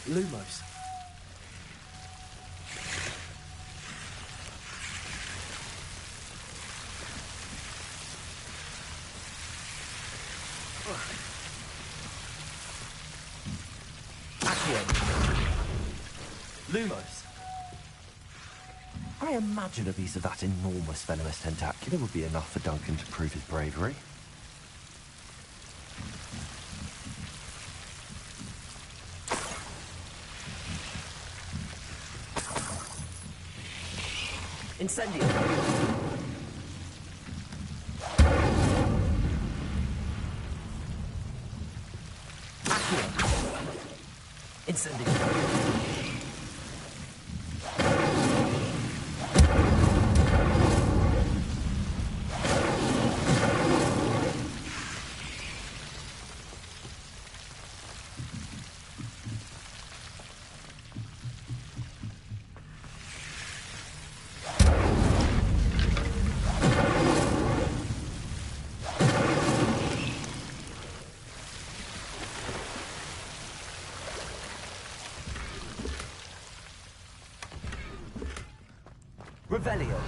Lumos. Lumos. I imagine a piece of that enormous venomous tentacular would be enough for Duncan to prove his bravery. Incendio. Incendio. Revelio.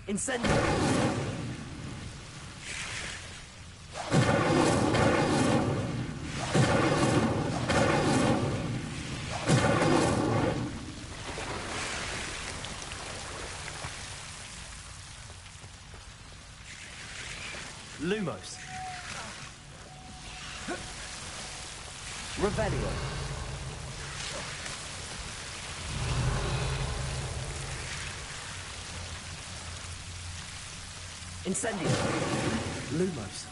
Incendio. Lumos. Revelio. Incendio. Lumos.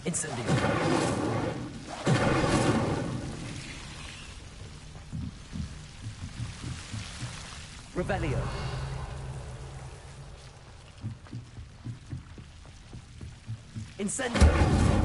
Incendio. Revelio. Incendio.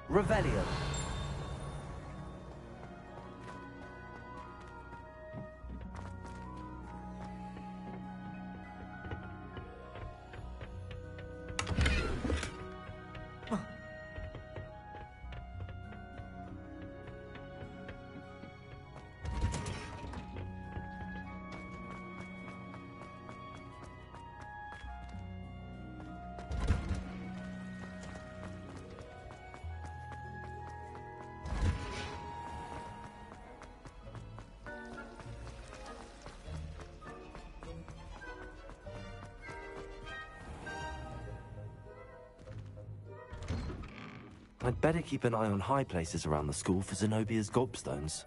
Revelio. I'd better keep an eye on high places around the school for Zenobia's gobstones.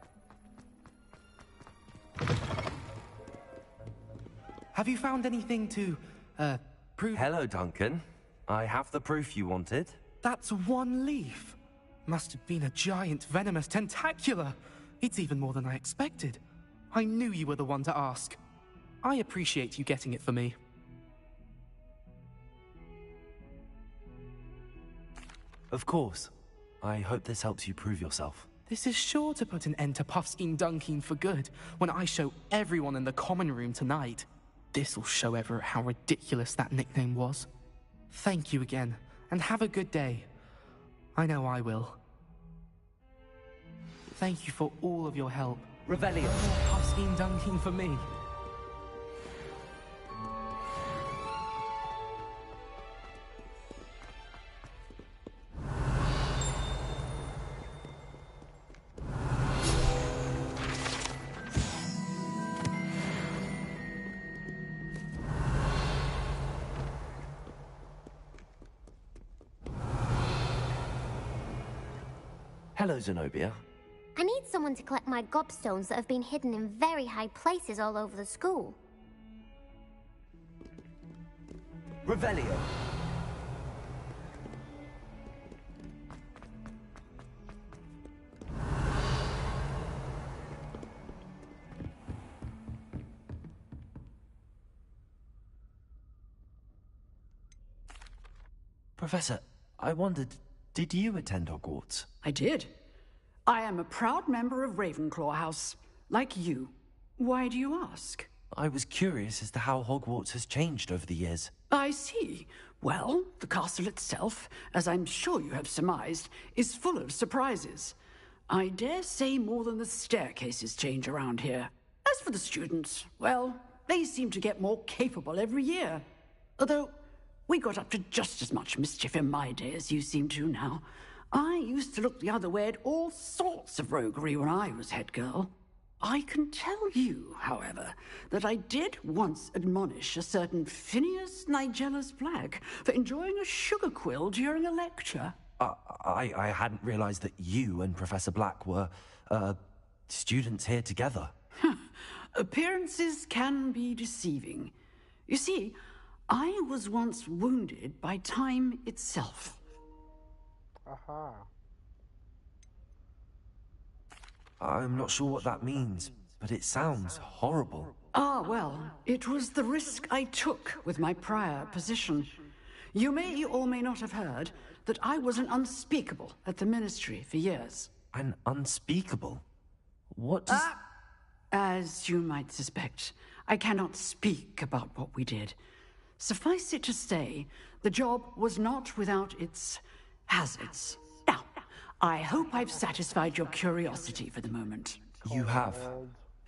Have you found anything to, prove— Hello, Duncan. I have the proof you wanted. That's one leaf. Must have been a giant venomous tentacula. It's even more than I expected. I knew you were the one to ask. I appreciate you getting it for me. Of course. I hope this helps you prove yourself. This is sure to put an end to Puffskein Dunkin for good when I show everyone in the common room tonight. This'll show Everett how ridiculous that nickname was. Thank you again, and have a good day. I know I will. Thank you for all of your help. Revelio. More Puffskein Dunkin for me. Hello, Zenobia. I need someone to collect my gobstones that have been hidden in very high places all over the school. Revelio. Professor, I wondered, did you attend Hogwarts? I did. I am a proud member of Ravenclaw House, like you. Why do you ask? I was curious as to how Hogwarts has changed over the years. I see. Well, the castle itself, as I'm sure you have surmised, is full of surprises. I dare say more than the staircases change around here. As for the students, well, they seem to get more capable every year. Although, we got up to just as much mischief in my day as you seem to now. I used to look the other way at all sorts of roguery when I was head girl. I can tell you, however, that I did once admonish a certain Phineas Nigellus Black for enjoying a sugar quill during a lecture. I hadn't realized that you and Professor Black were, students here together. Appearances can be deceiving. You see, I was once wounded by time itself. Aha. I'm not sure what that means, but it sounds horrible. Ah, well, it was the risk I took with my prior position. You may or may not have heard that I was an unspeakable at the Ministry for years. An unspeakable? What does... As you might suspect, I cannot speak about what we did. Suffice it to say, the job was not without its hazards. Now, I hope I've satisfied your curiosity for the moment. You have.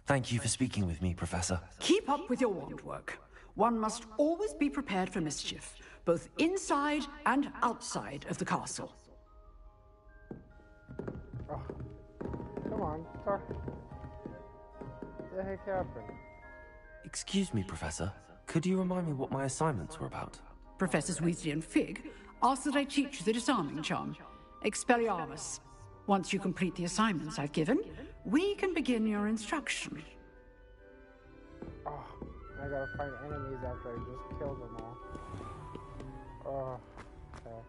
Thank you for speaking with me, Professor. Keep up with your wand work. One must always be prepared for mischief, both inside and outside of the castle. Oh. Come on, talk. What the heck happened? Excuse me, Professor. Could you remind me what my assignments were about? Professors Weasley and Fig ask that I teach you the disarming charm, Expelliarmus. Once you complete the assignments I've given, we can begin your instruction. Oh, I gotta find enemies after I just killed them all. Oh, okay.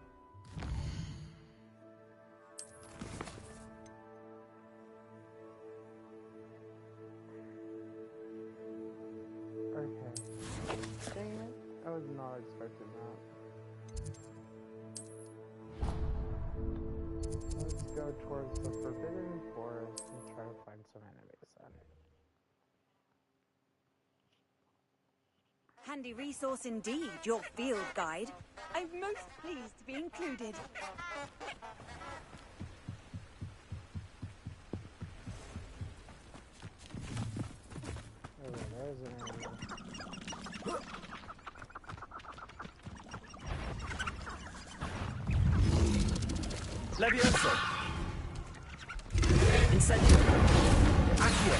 Okay. Dang it. I was not expecting that. Let's go towards the Forbidden Forest and try to find some enemies then. Handy resource indeed, your field guide. I'm most pleased to be included. Oh, there's an enemy. Levioso. Incendio. Accio.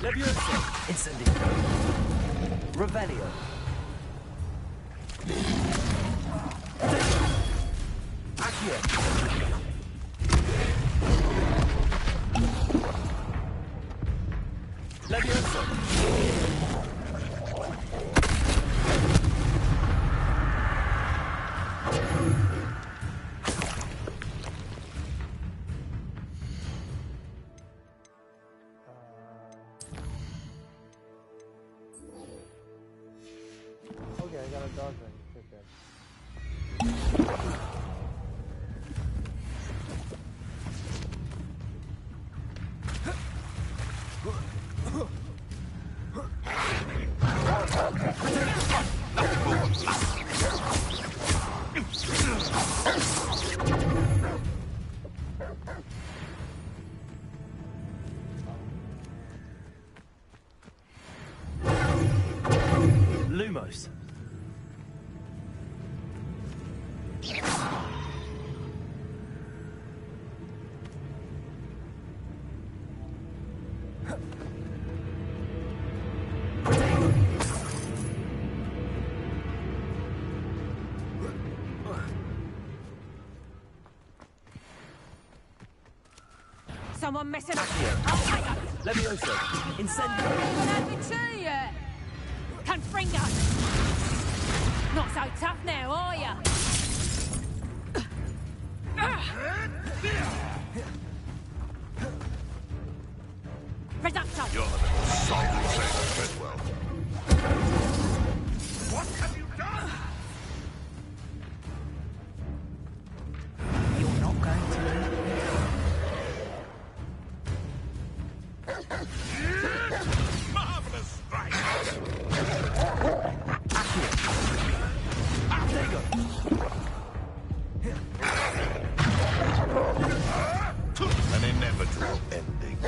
Levioso. Incendio. Revelio. Accio. Levioso. Okay, I got a dodge ring. Okay, good. Lumos. Someone messing up. Levioso. Incendio. What happened to you? Confringo. Not so tough now, are ya? Reducto. You're a little silent sailor, Treadwell. What have you done? You're not going to. Marvelous strike! There you go. An inevitable ending.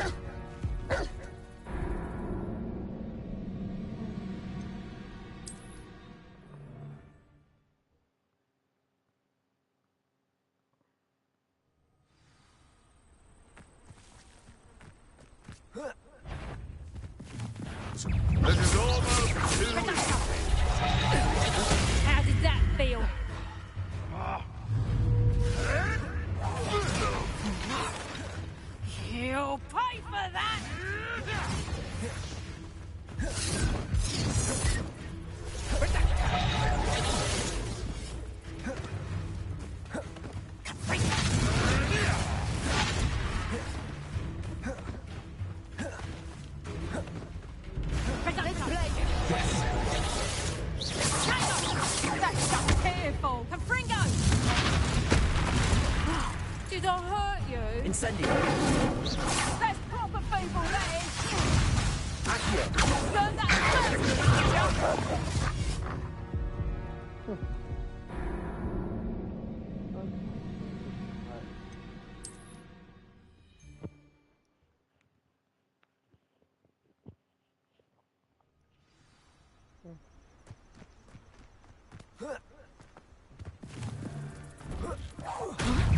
This is almost too easy. How did that feel? You'll pay for that! That's just careful! Confringo! Did I hurt you? Incendio. That's proper people, that is! Accio. Learn that first, did you?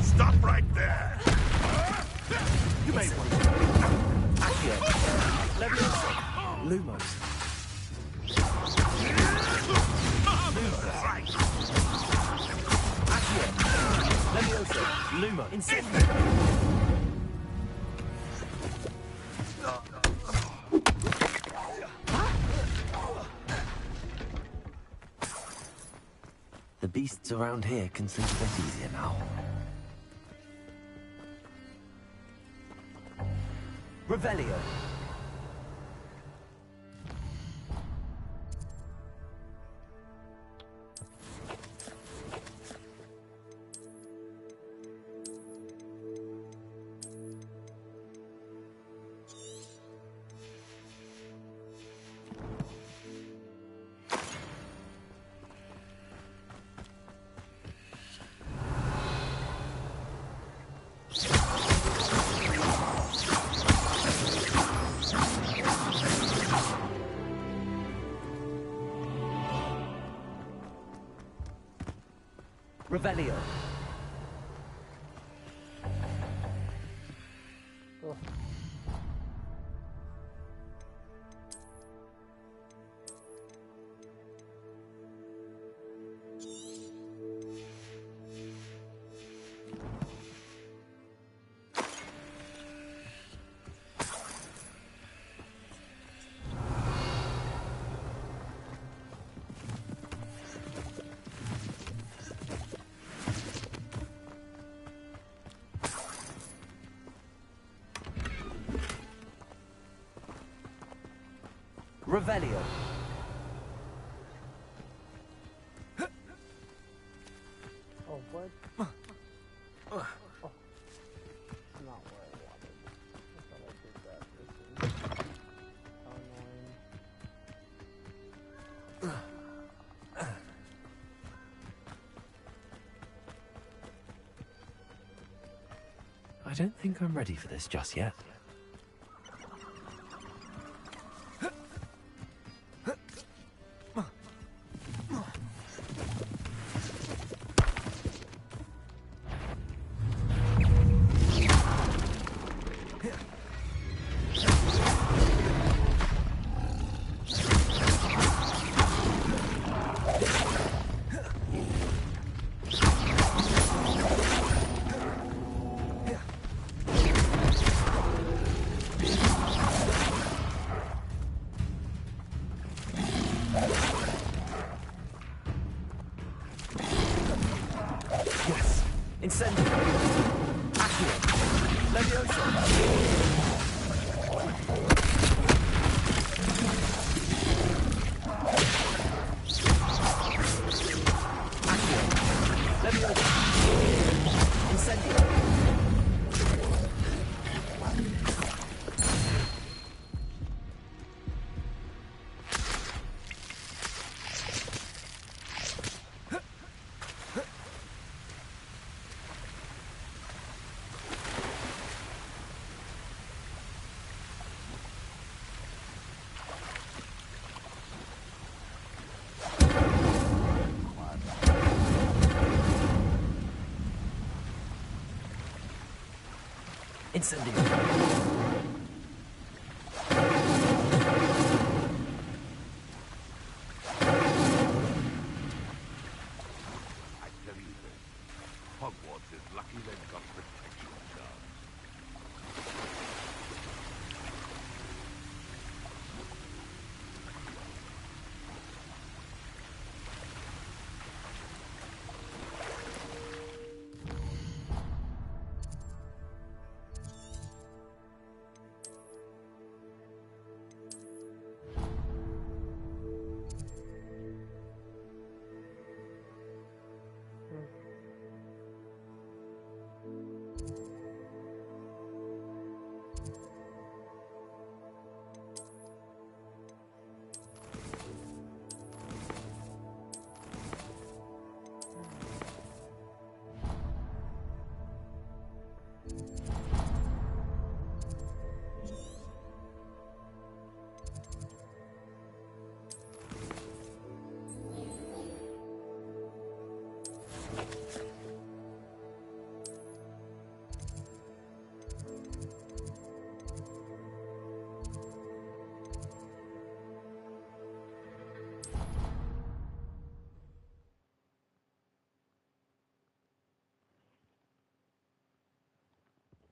Stop right there! You made one. Accio. Levioso. Lumos. Marvelous strike! Accio. Levioso. Lumo. Incendio. The beasts around here can sleep a bit easier now. Revelio. Revelio. Revelio. Oh, what? Oh. Not where I wanted. I thought I did that. This is how annoying. I don't think I'm ready for this just yet. Incendio. Accio. Levioso. Accio. Levioso. Incendio. Incendio. I tell you this, Hogwarts is lucky they've got protection guards.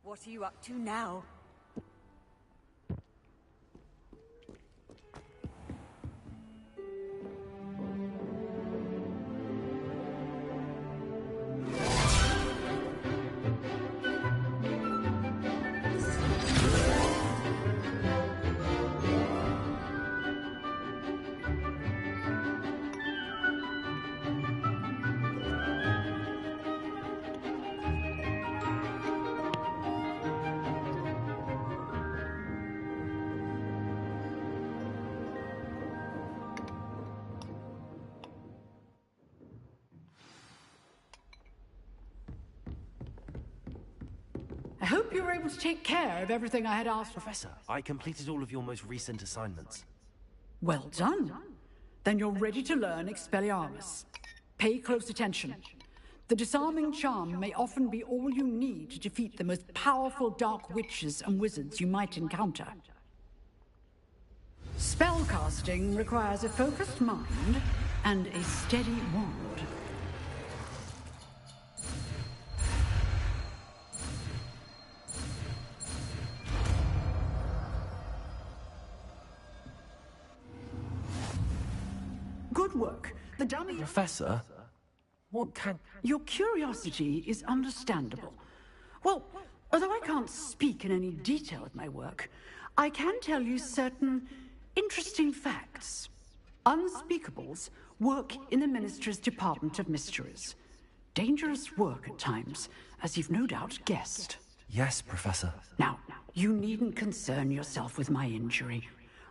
What are you up to now? I hope you were able to take care of everything I had asked for. Professor, I completed all of your most recent assignments. Well done. Then you're ready to learn Expelliarmus. Pay close attention. The disarming charm may often be all you need to defeat the most powerful dark witches and wizards you might encounter. Spellcasting requires a focused mind and a steady wand. Good work. The dummy... Professor, what can... Your curiosity is understandable. Well, although I can't speak in any detail of my work, I can tell you certain interesting facts. Unspeakables work in the Ministry's Department of Mysteries. Dangerous work at times, as you've no doubt guessed. Yes, Professor. Now, you needn't concern yourself with my injury.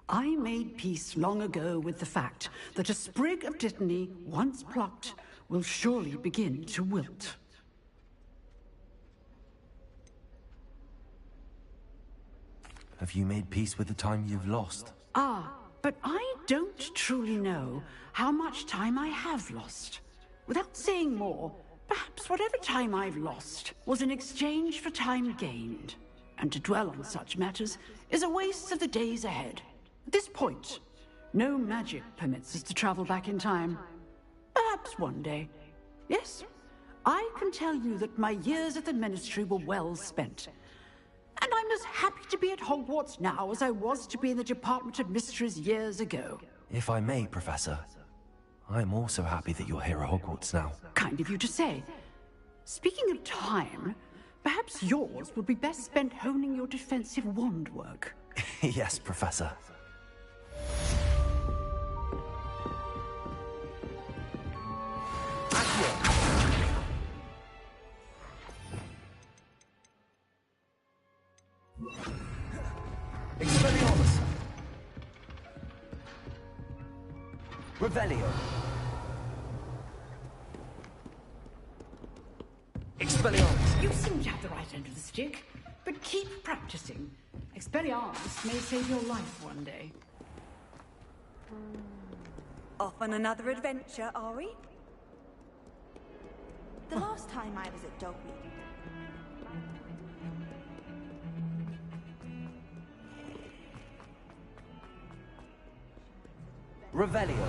I made peace long ago with the fact that a sprig of dittany, once plucked, will surely begin to wilt. Have you made peace with the time you've lost? Ah, but I don't truly know how much time I have lost. Without saying more, perhaps whatever time I've lost was in exchange for time gained. And to dwell on such matters is a waste of the days ahead. At this point, no magic permits us to travel back in time. Perhaps one day. Yes, I can tell you that my years at the Ministry were well spent. And I'm as happy to be at Hogwarts now as I was to be in the Department of Mysteries years ago. If I may, Professor, I'm also happy that you're here at Hogwarts now. Kind of you to say. Speaking of time, perhaps yours would be best spent honing your defensive wand work. Yes, Professor. Expelliarmus! Revelio! Expelliarmus! You seem to have the right end of the stick, but keep practicing. Expelliarmus may save your life one day. Off on another adventure, are we? The last time I was at Dogmeat, Revelio!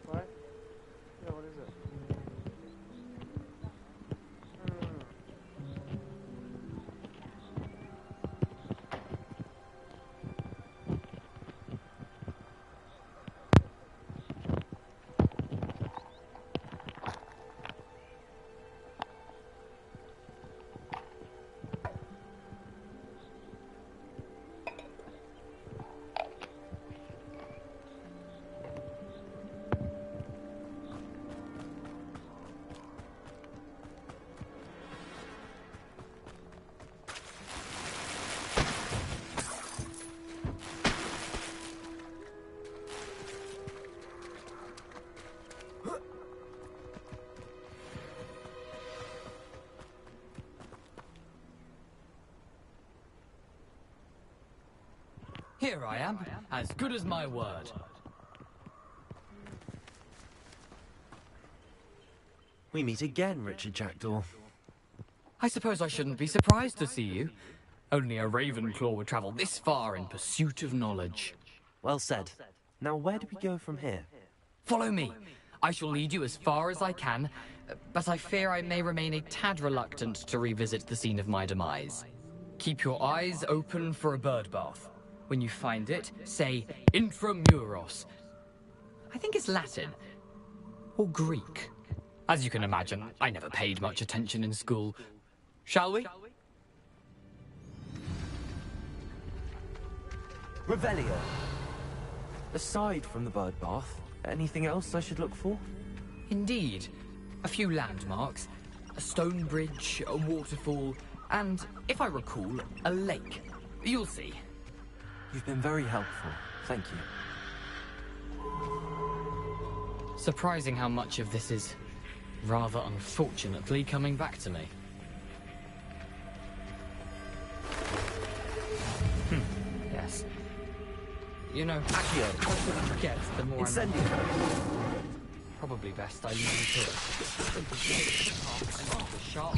What? Yeah, what is it? Here I am, as good as my word. We meet again, Richard Jackdaw. I suppose I shouldn't be surprised to see you. Only a Ravenclaw would travel this far in pursuit of knowledge. Well said. Now, where do we go from here? Follow me. I shall lead you as far as I can, but I fear I may remain a tad reluctant to revisit the scene of my demise. Keep your eyes open for a bird bath. When you find it, say Intramuros. I think it's Latin. Or Greek. As you can imagine, I never paid much attention in school. Shall we? Revelio! Aside from the bird bath, anything else I should look for? Indeed. A few landmarks. A stone bridge, a waterfall, and, if I recall, a lake. You'll see. You've been very helpful. Thank you. Surprising how much of this is, rather unfortunately, coming back to me. Yes. You know, the closer I get, the more Incendio! Probably best I leave you to it. The sharp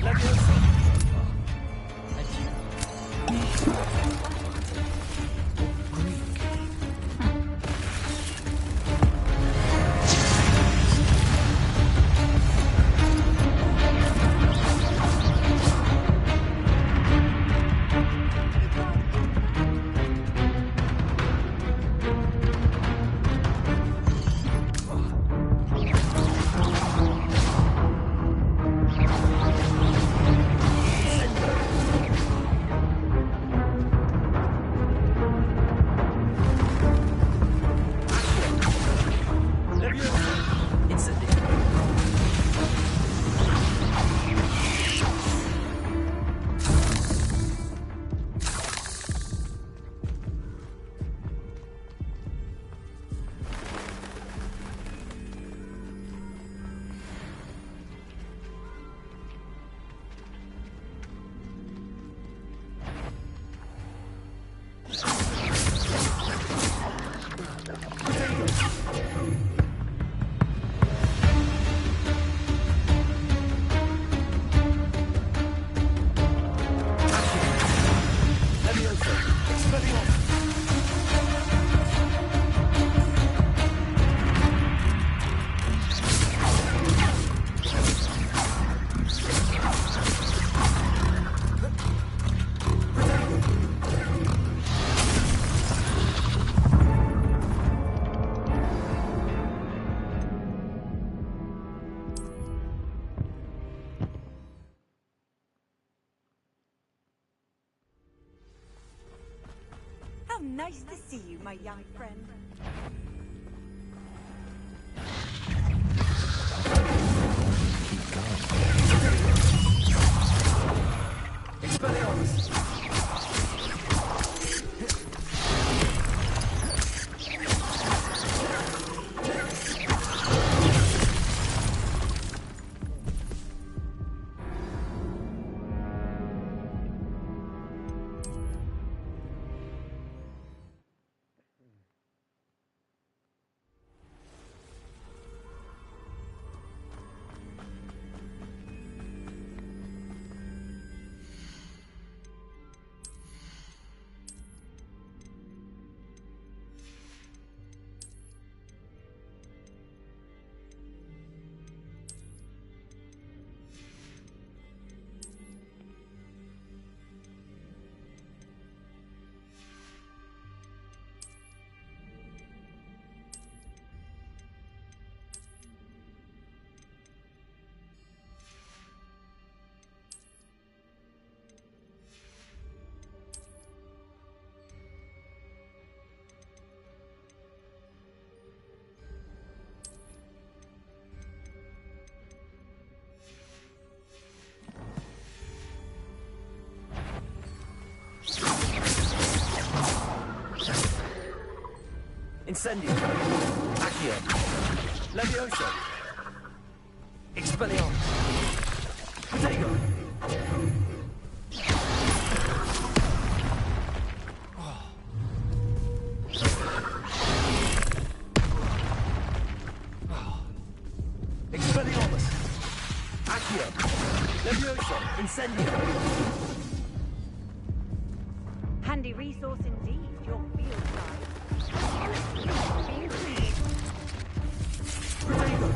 Nice to see you, my young friend. Keep going. Expelliarmus! Incendio. Accio. Levioso. Expelliarmus. Protego. Expelliarmus. Accio. Levioso. Incendio. Handy resource indeed, your field guide. Being pleased. Protego.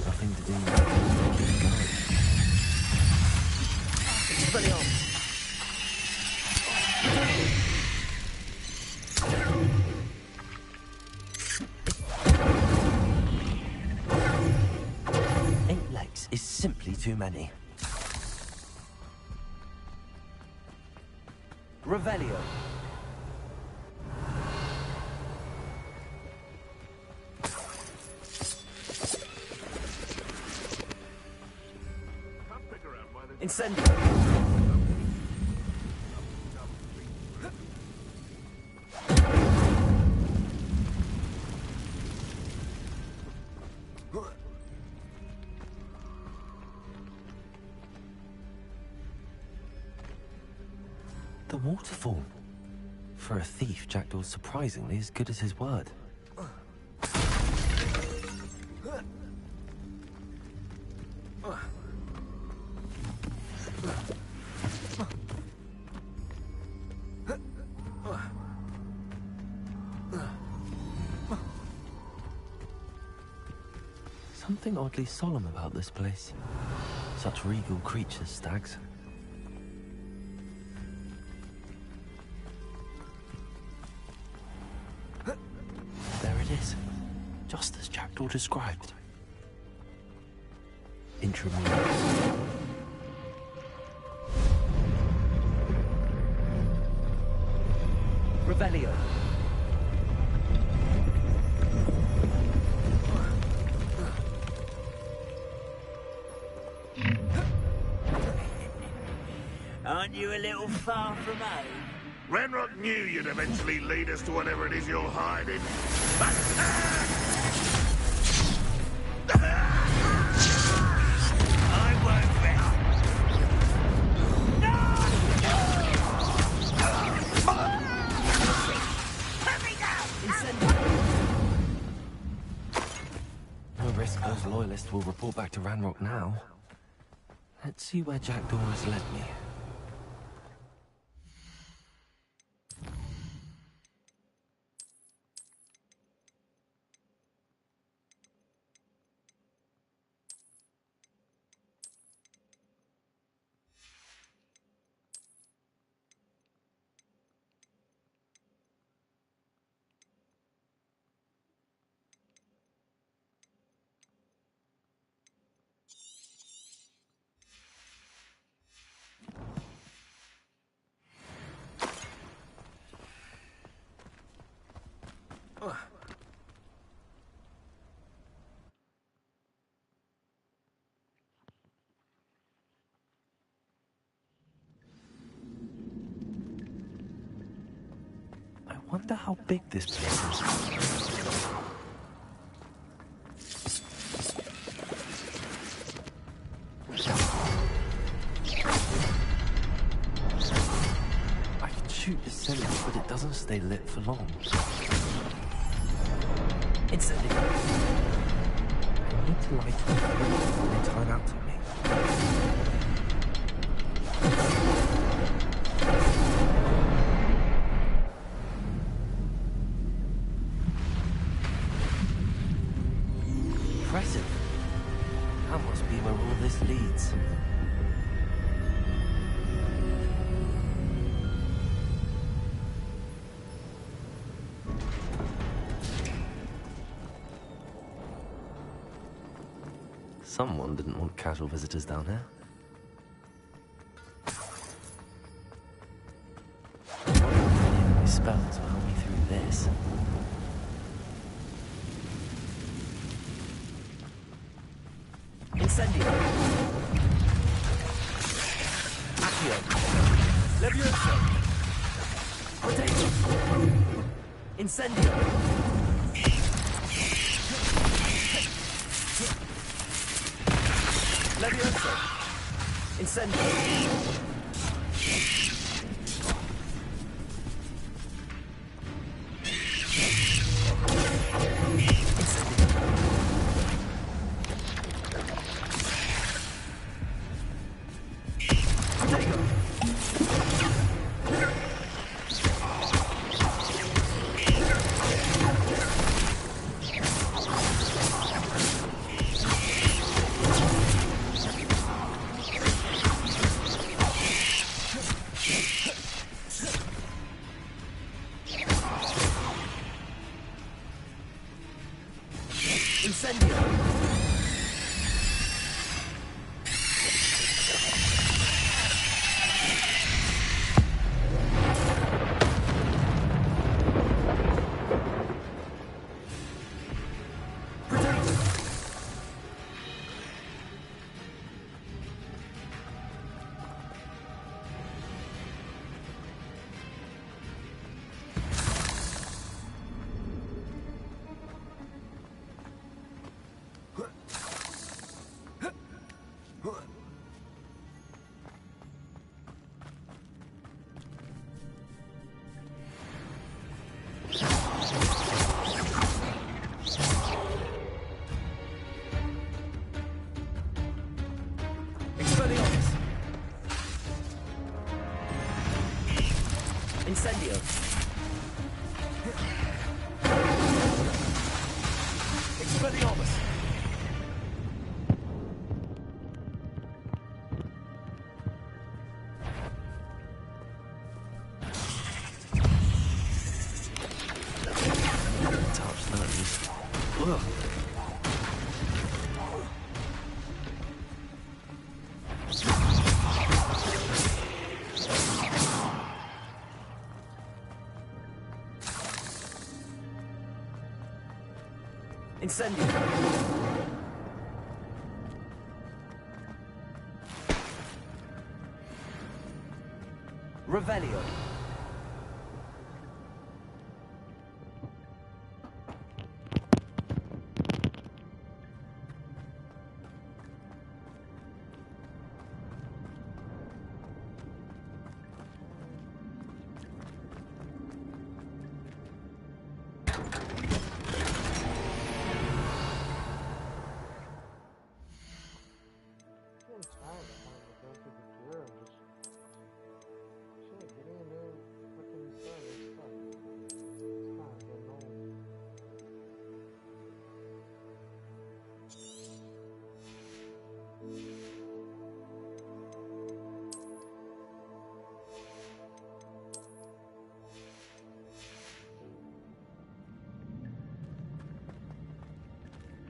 Nothing to do with keep going. Expelliarmus. 8 legs is simply too many. Revelio. Incendio. The waterfall. For a thief, Jackdaw's surprisingly as good as his word. Something oddly solemn about this place. Such regal creatures, stags. There it is, just as Jackdaw described. Intramuros. Revelio. Aren't you a little far from home? Renrock knew you'd eventually lead us to whatever it is you're hiding. I'm worth it. No risk those loyalists will report back to Ranrock now. Let's see where Jackdaw has led me. I wonder how big this place is. I can shoot the cylinder, but it doesn't stay lit for long. Instantly. I need to light it before they time out to me. Impressive. That must be where all this leads. Someone didn't want casual visitors down here. My spells will help me through this. Incendio. Accio. Levioso. Potato. Incendio. Levioso. Incendio. Incendio. Expelliarmus. Touch those. Ugh. Incendio. Revelio.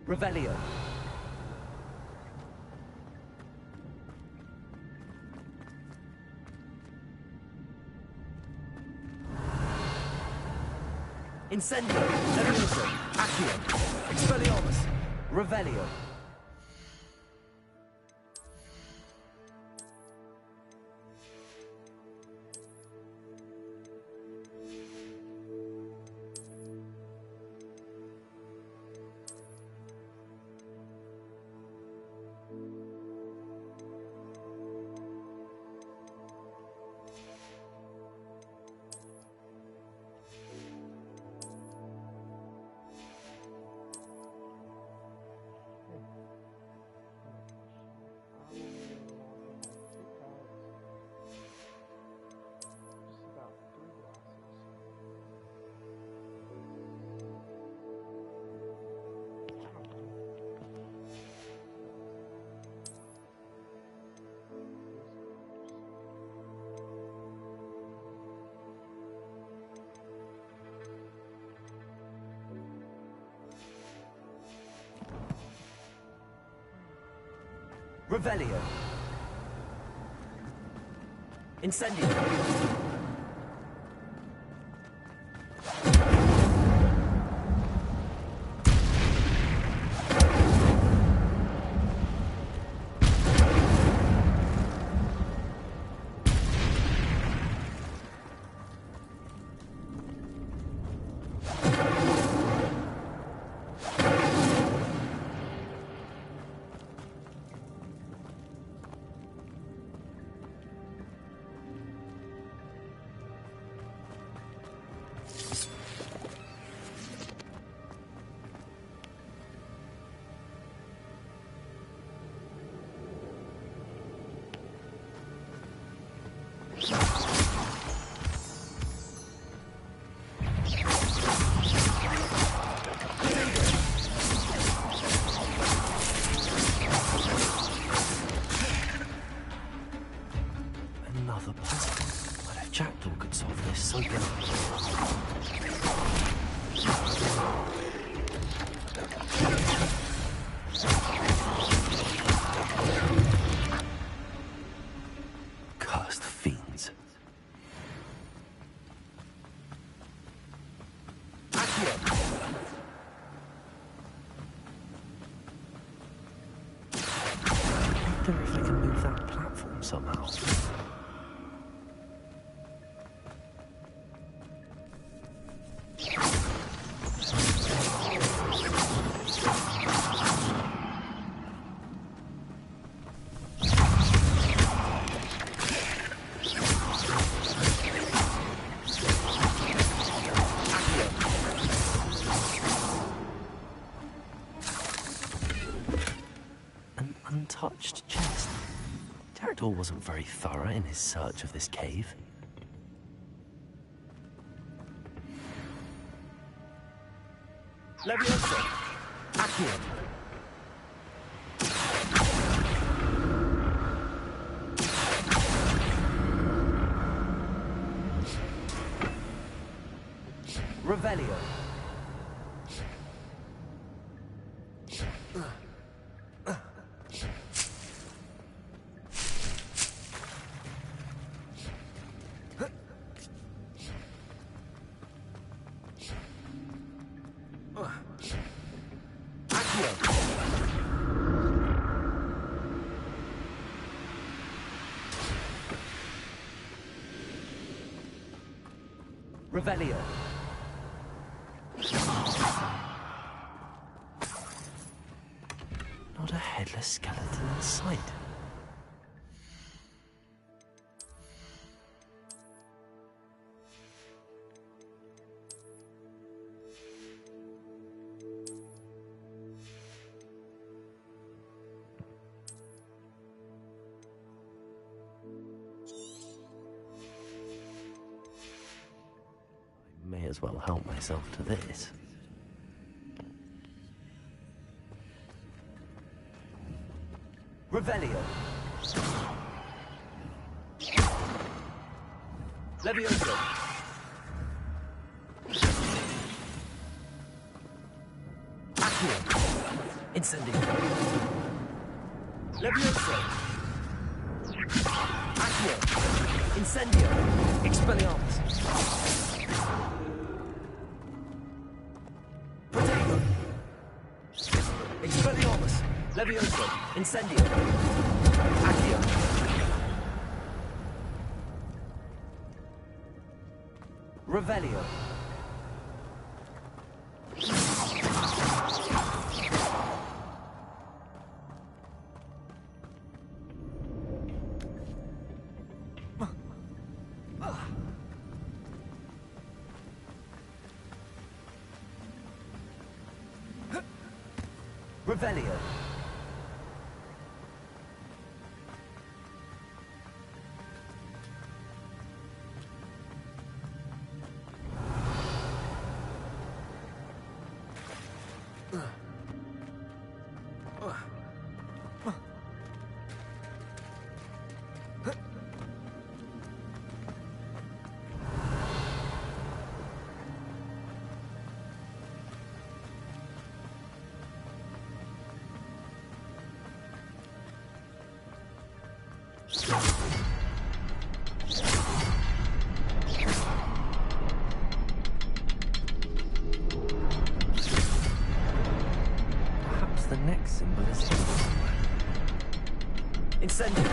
Revelio. Incendio. Levioso. Accio. Expelliarmus. Revelio. Revelio. Incendio. Another puzzle. But if Jackdaw could solve this, so can cursed fiends. I wonder if I can move that platform somehow. Untouched chest. Jackdaw wasn't very thorough in his search of this cave. Levioso. Accio. Revelio. Revelio. Not a headless skeleton in sight. may as well help myself to this. Revelio. Levioso. Accio. Incendio. Levioso. Accio. Incendio. Expelliarmus. Protego. Expelliarmus. Levioso. Incendio. Accio. Revelio. Revelio. Perhaps the next symbol is here somewhere. Incendio.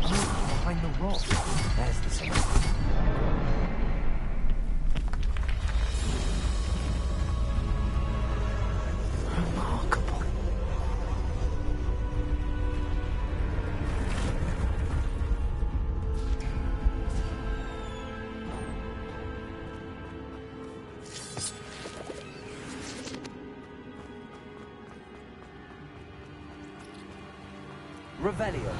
Oh, behind the rock. There's the symbol. Remarkable. Revelio.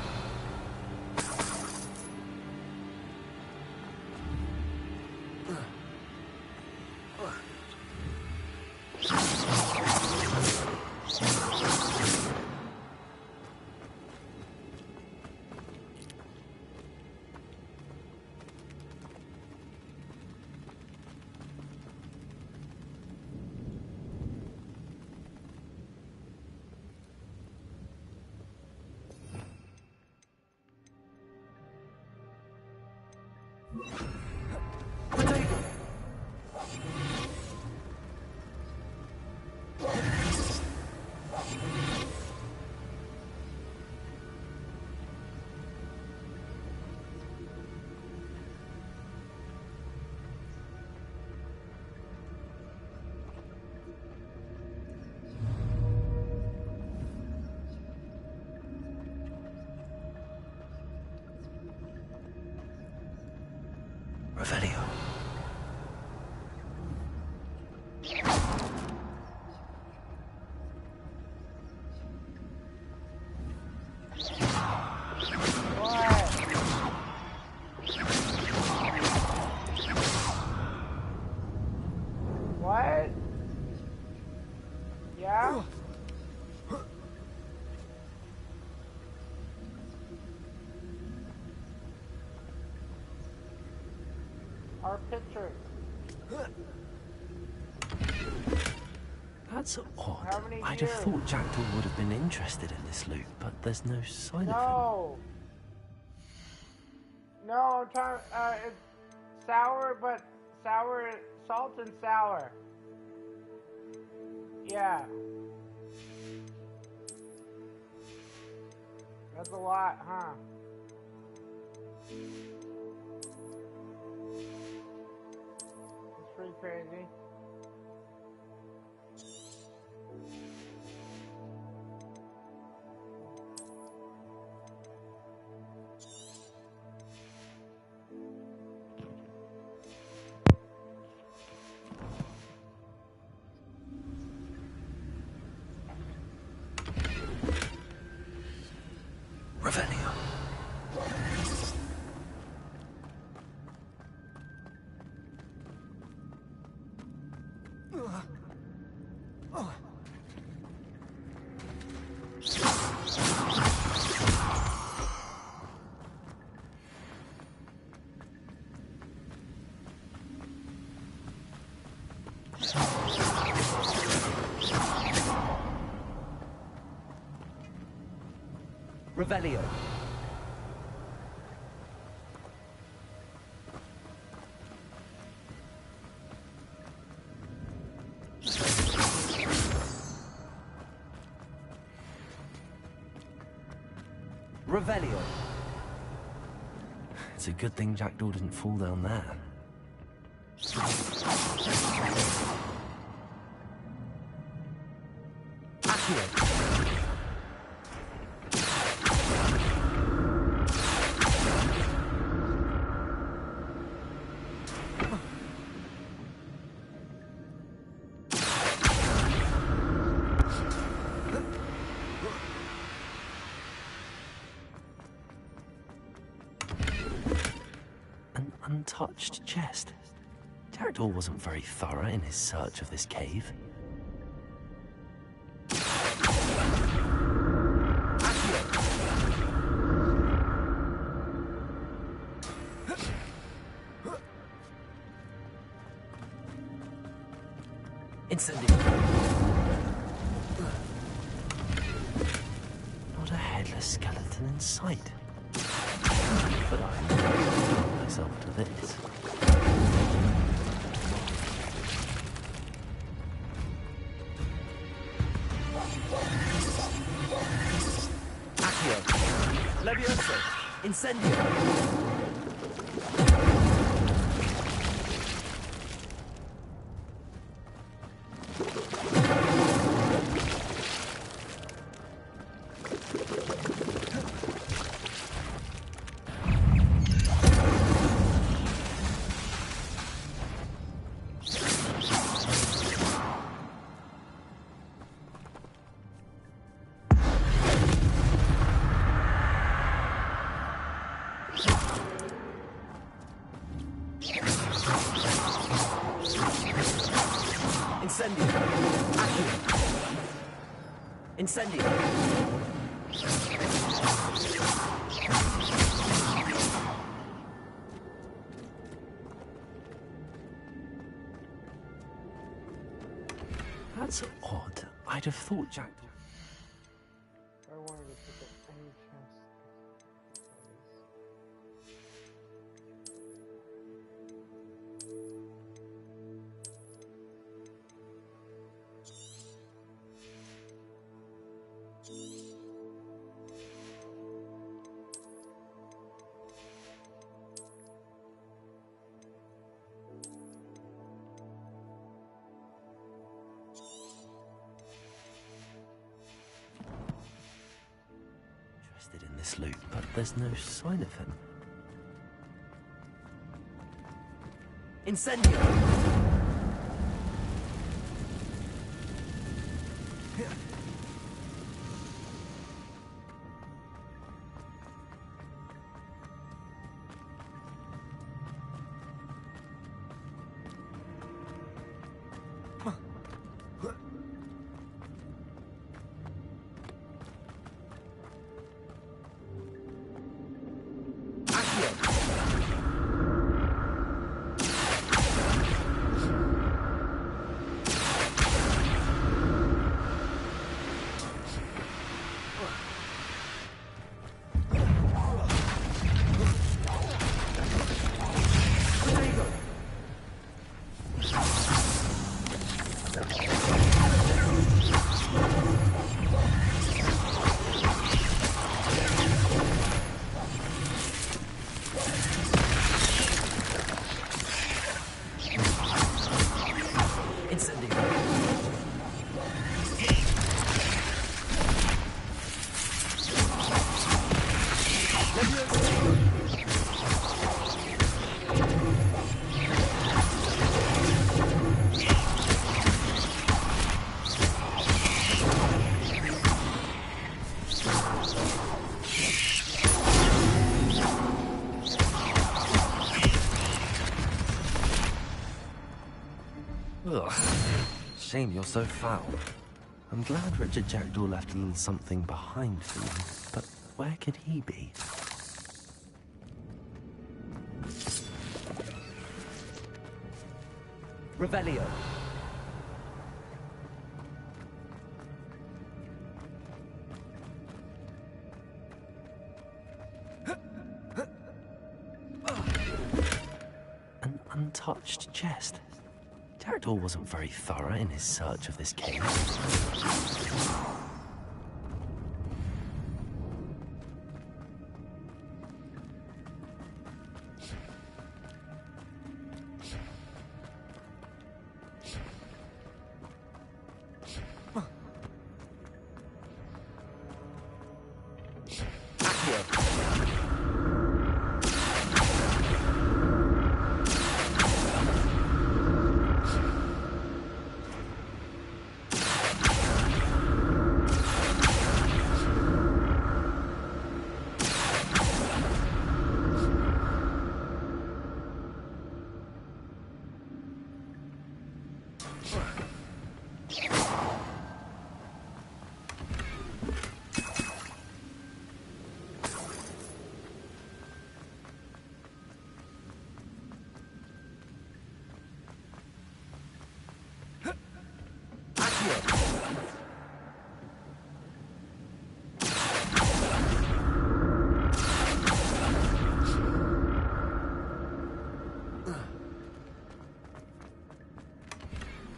Protego. Revelio. What? Yeah? Our picture. That's odd. How many I'd have years? thought Jackdaw would have been interested in this loot, but there's no sign of him. No. No, I'm trying. It's sour, but sour, salt and sour. Yeah. That's a lot, huh? It's pretty crazy. Revelio. Revelio. Revelio. It's a good thing Jackdaw didn't fall down there. Accio. An untouched chest. Jackdaw wasn't very thorough in his search of this cave. Incendio. Not a headless skeleton in sight. But I hold myself to this. Accio. Levioso. Incendio. Incendio. Accio. Incendio. That's odd. I'd have thought Jackdaw... I wanted to pick up any chest. Interested in this loot, but there's no sign of him. Incendio. Ugh. Shame you're so foul. I'm glad Richard Jackdaw left a little something behind for you, but where could he be? Revelio. untouched chest. Jackdaw wasn't very thorough in his search of this cave.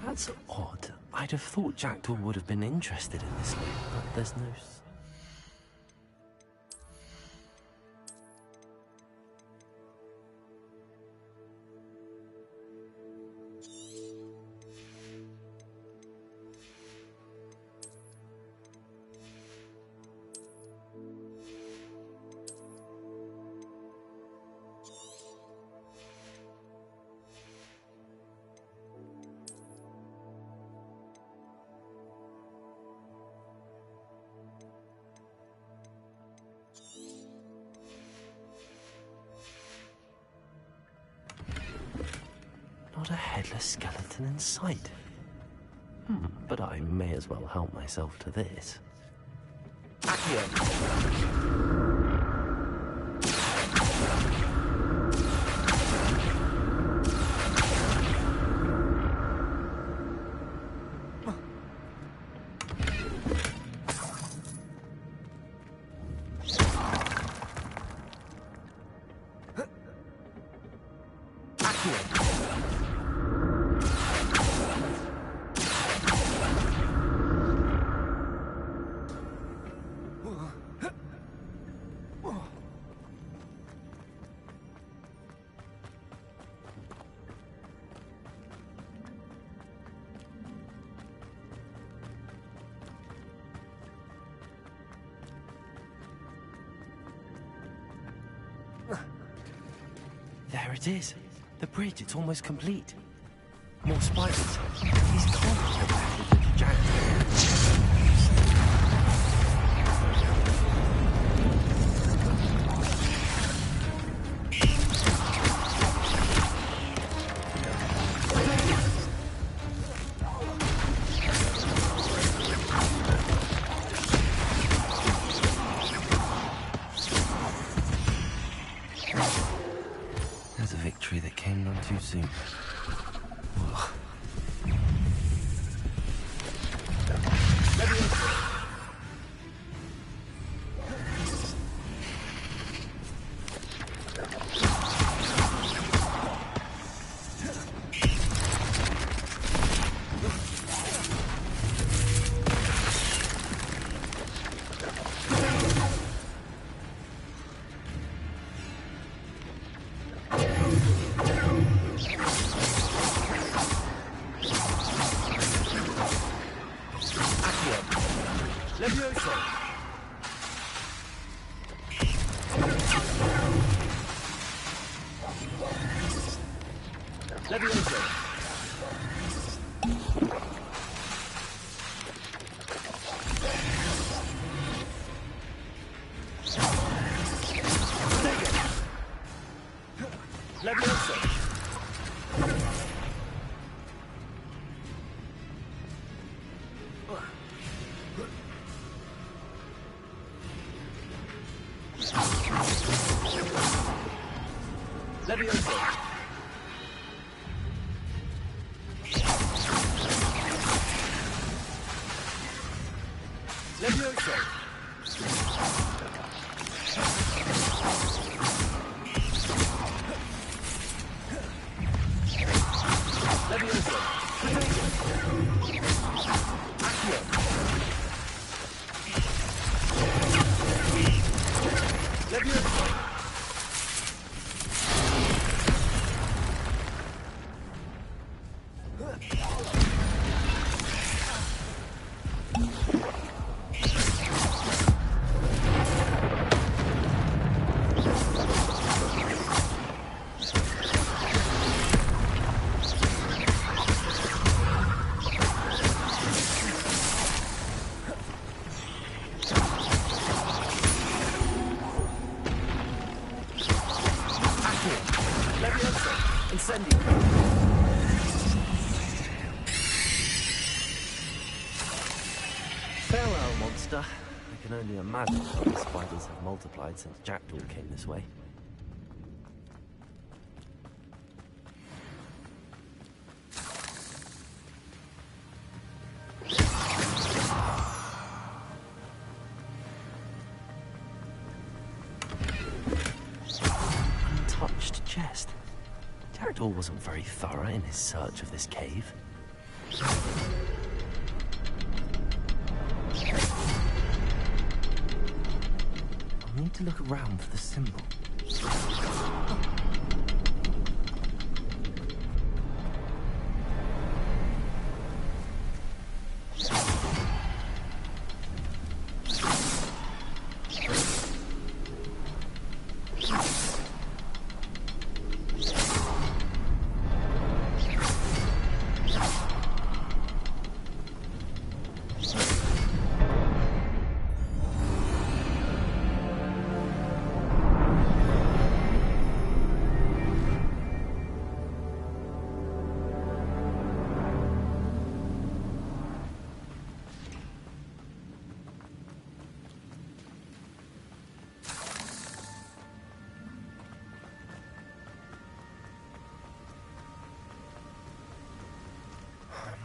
That's odd. I'd have thought Jackdaw would have been interested in this loot, but there's no... Not a headless skeleton in sight. But I may as well help myself to this. There it is. The bridge, it's almost complete. More spiders. These can't be connected to Jackdaw. There's a victory that came none too soon. Ugh. Incendio. Farewell, monster. I can only imagine how the spiders have multiplied since Jackdaw came this way. Untouched chest. Jackdaw wasn't very thorough in his search of this cave. I need to look around for the symbol.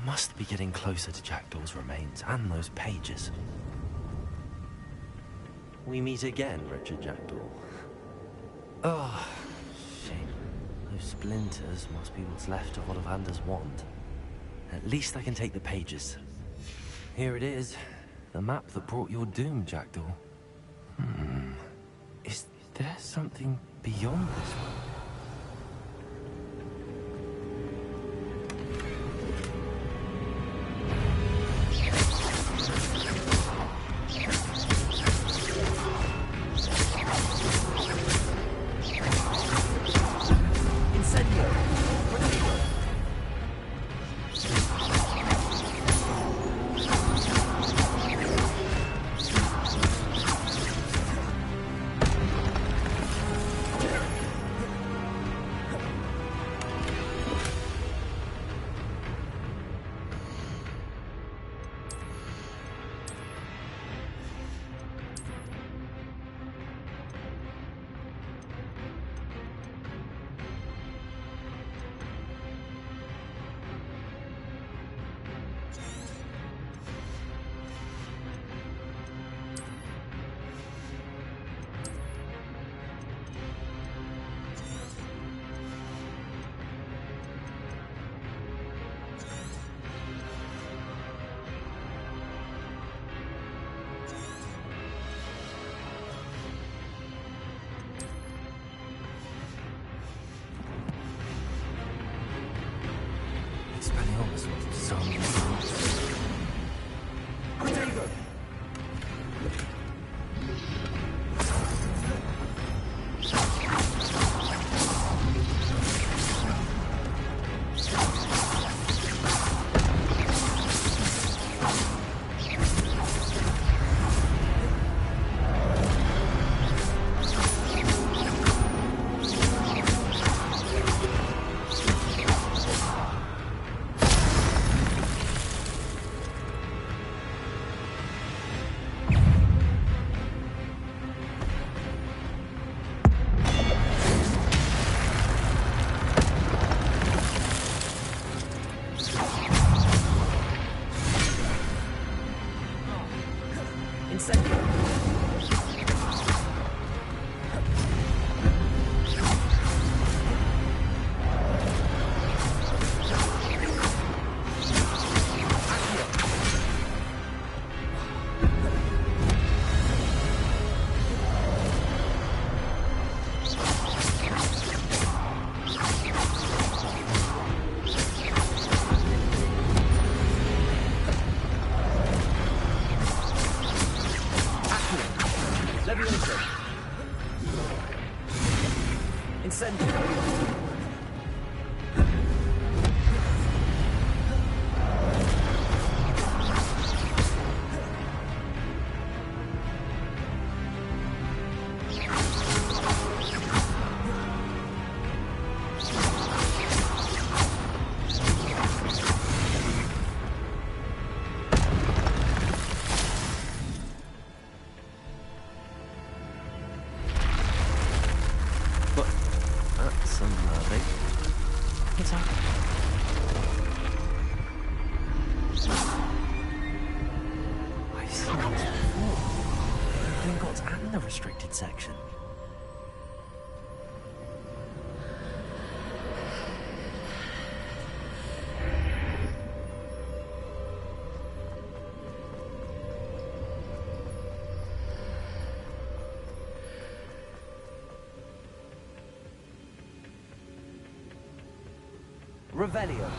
Must be getting closer to Jackdaw's remains and those pages. We meet again, Richard Jackdaw. Oh, shame. Those splinters must be what's left of Ollivander's wand. At least I can take the pages. Here it is. The map that brought your doom, Jackdaw. Is there something beyond this one? What's happening? I've seen this before. The Gringotts and the restricted section. Revelio.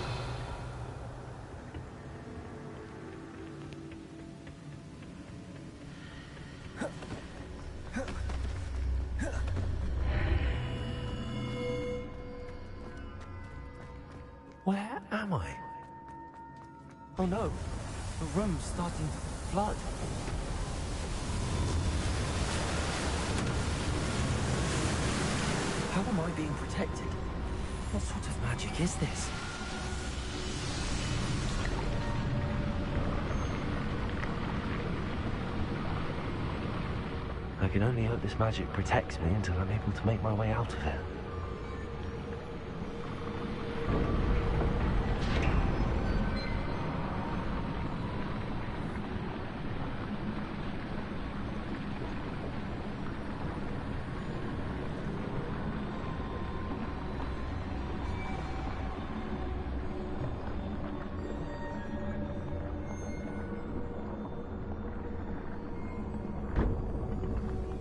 Where am I? Oh no, the room's starting to flood. How am I being protected? What sort of magic is this? I can only hope this magic protects me until I'm able to make my way out of here.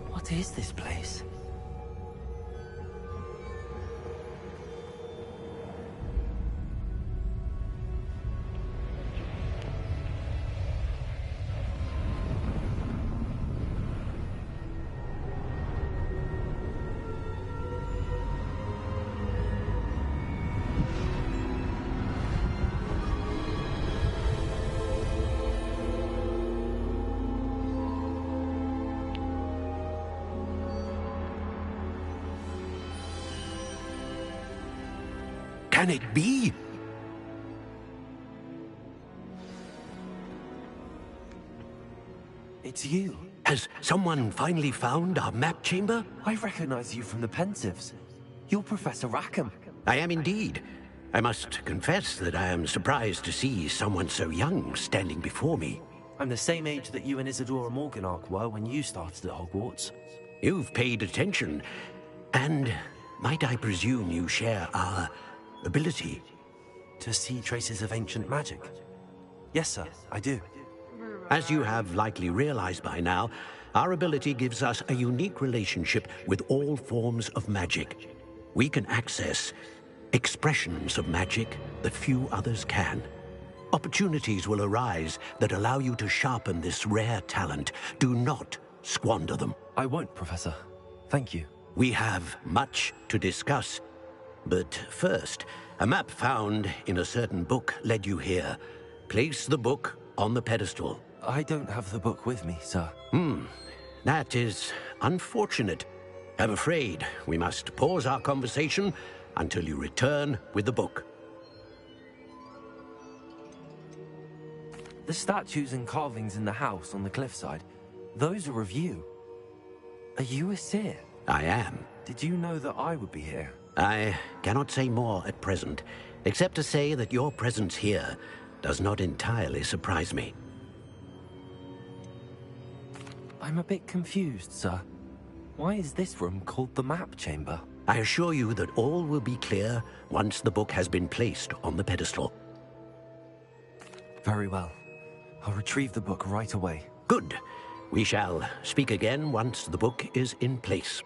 What is this place? Can it be? It's you. Has someone finally found our map chamber? I recognize you from the Pensives. You're Professor Rackham. I am indeed. I must confess that I am surprised to see someone so young standing before me. I'm the same age that you and Isadora Morganach were when you started at Hogwarts. You've paid attention. And might I presume you share our ability? To see traces of ancient magic? Yes, sir, I do. As you have likely realized by now, our ability gives us a unique relationship with all forms of magic. We can access expressions of magic that few others can. Opportunities will arise that allow you to sharpen this rare talent. Do not squander them. I won't, Professor. Thank you. We have much to discuss. But first, a map found in a certain book led you here. Place the book on the pedestal. I don't have the book with me, sir. That is unfortunate. I'm afraid we must pause our conversation until you return with the book. The statues and carvings in the house on the cliffside, those are of you. Are you a seer? I am. Did you know that I would be here? I cannot say more at present, except to say that your presence here does not entirely surprise me. I'm a bit confused, sir. Why is this room called the map chamber? I assure you that all will be clear once the book has been placed on the pedestal. Very well. I'll retrieve the book right away. Good. We shall speak again once the book is in place.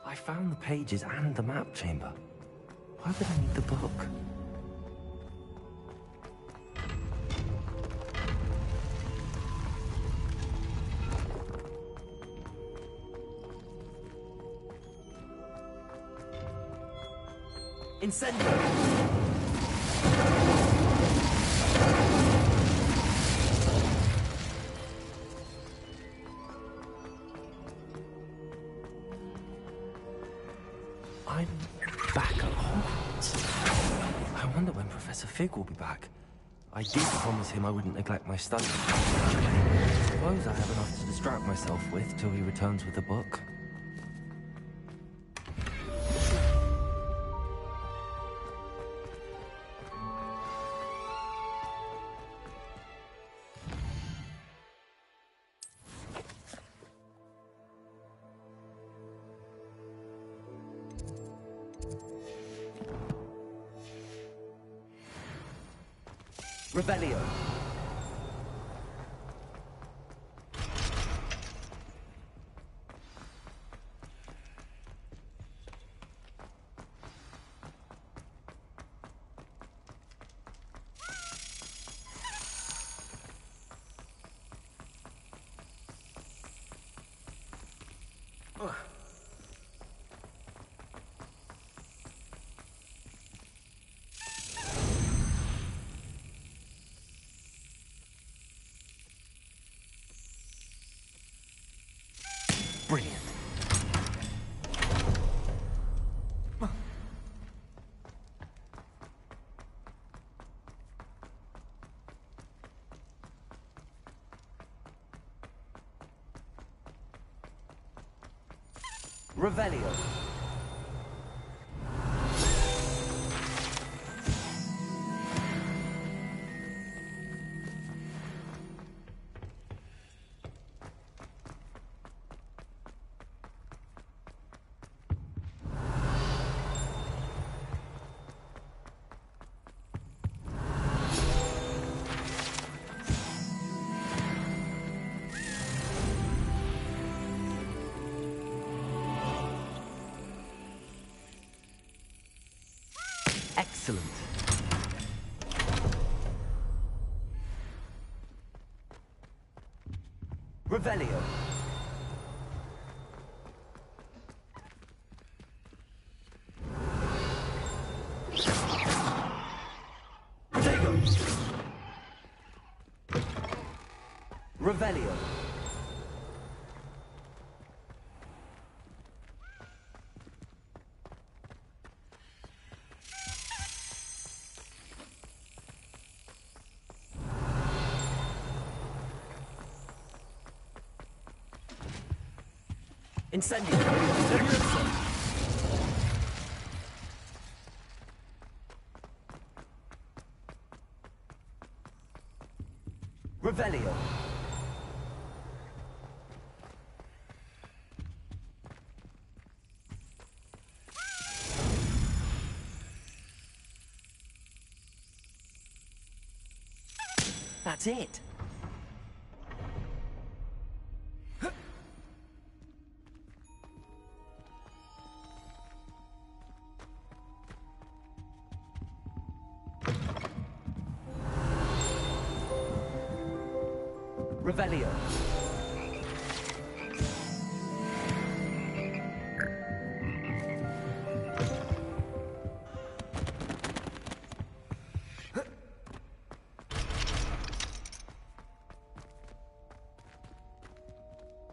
I found the pages and the map chamber. Why would I need the book? Incendio! I'm back at Hogwarts. I wonder when Professor Fig will be back. I did promise him I wouldn't neglect my studies. Suppose I have enough to distract myself with till he returns with the book. Rebellion. Brilliant. Revelio. Excellent. Revelio. Protego. Revelio. Incendio. Levioso. Revelio. That's it. Revelio.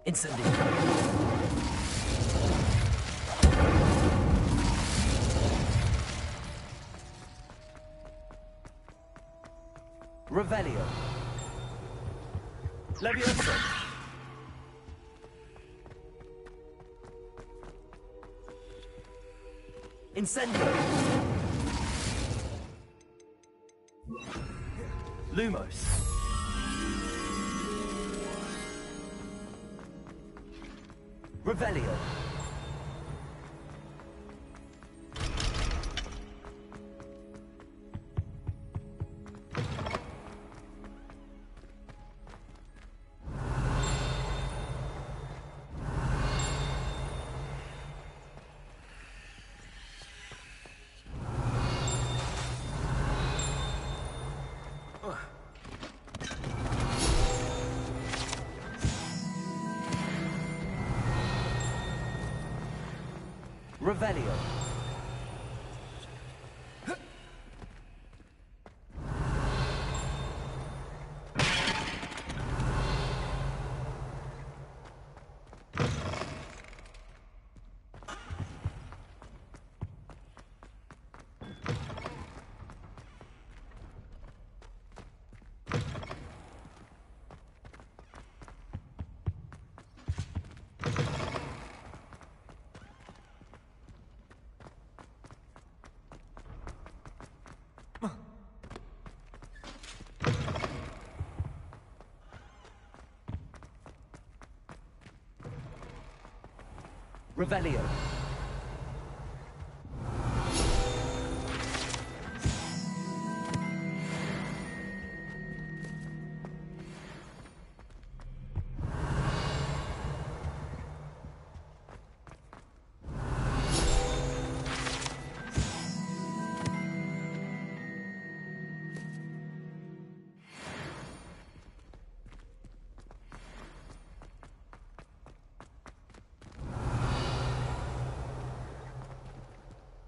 Incendio. Revelio. Levioso. Incendio. Lumos. Revelio. Revelio. Revelio.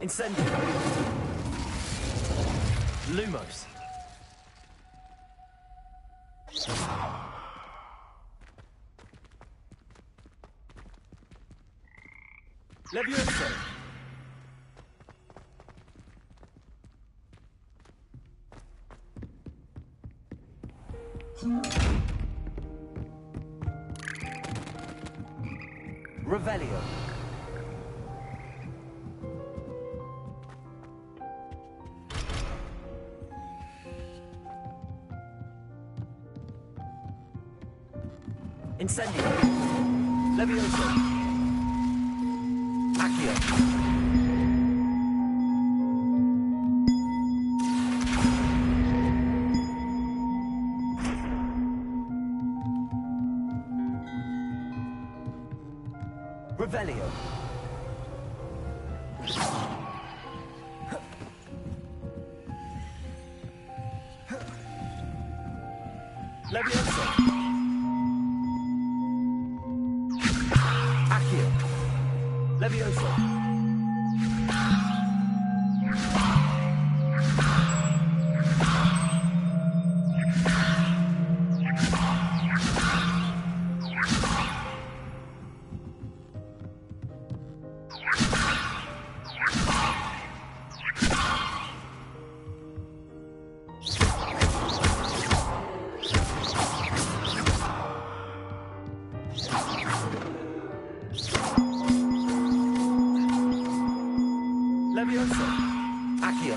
Incendio. Lumos. Levioso. Revelio. Incendio. Levioso. Accio. Revelio. Levioso. Accio. Levioso. Levioso. Accio.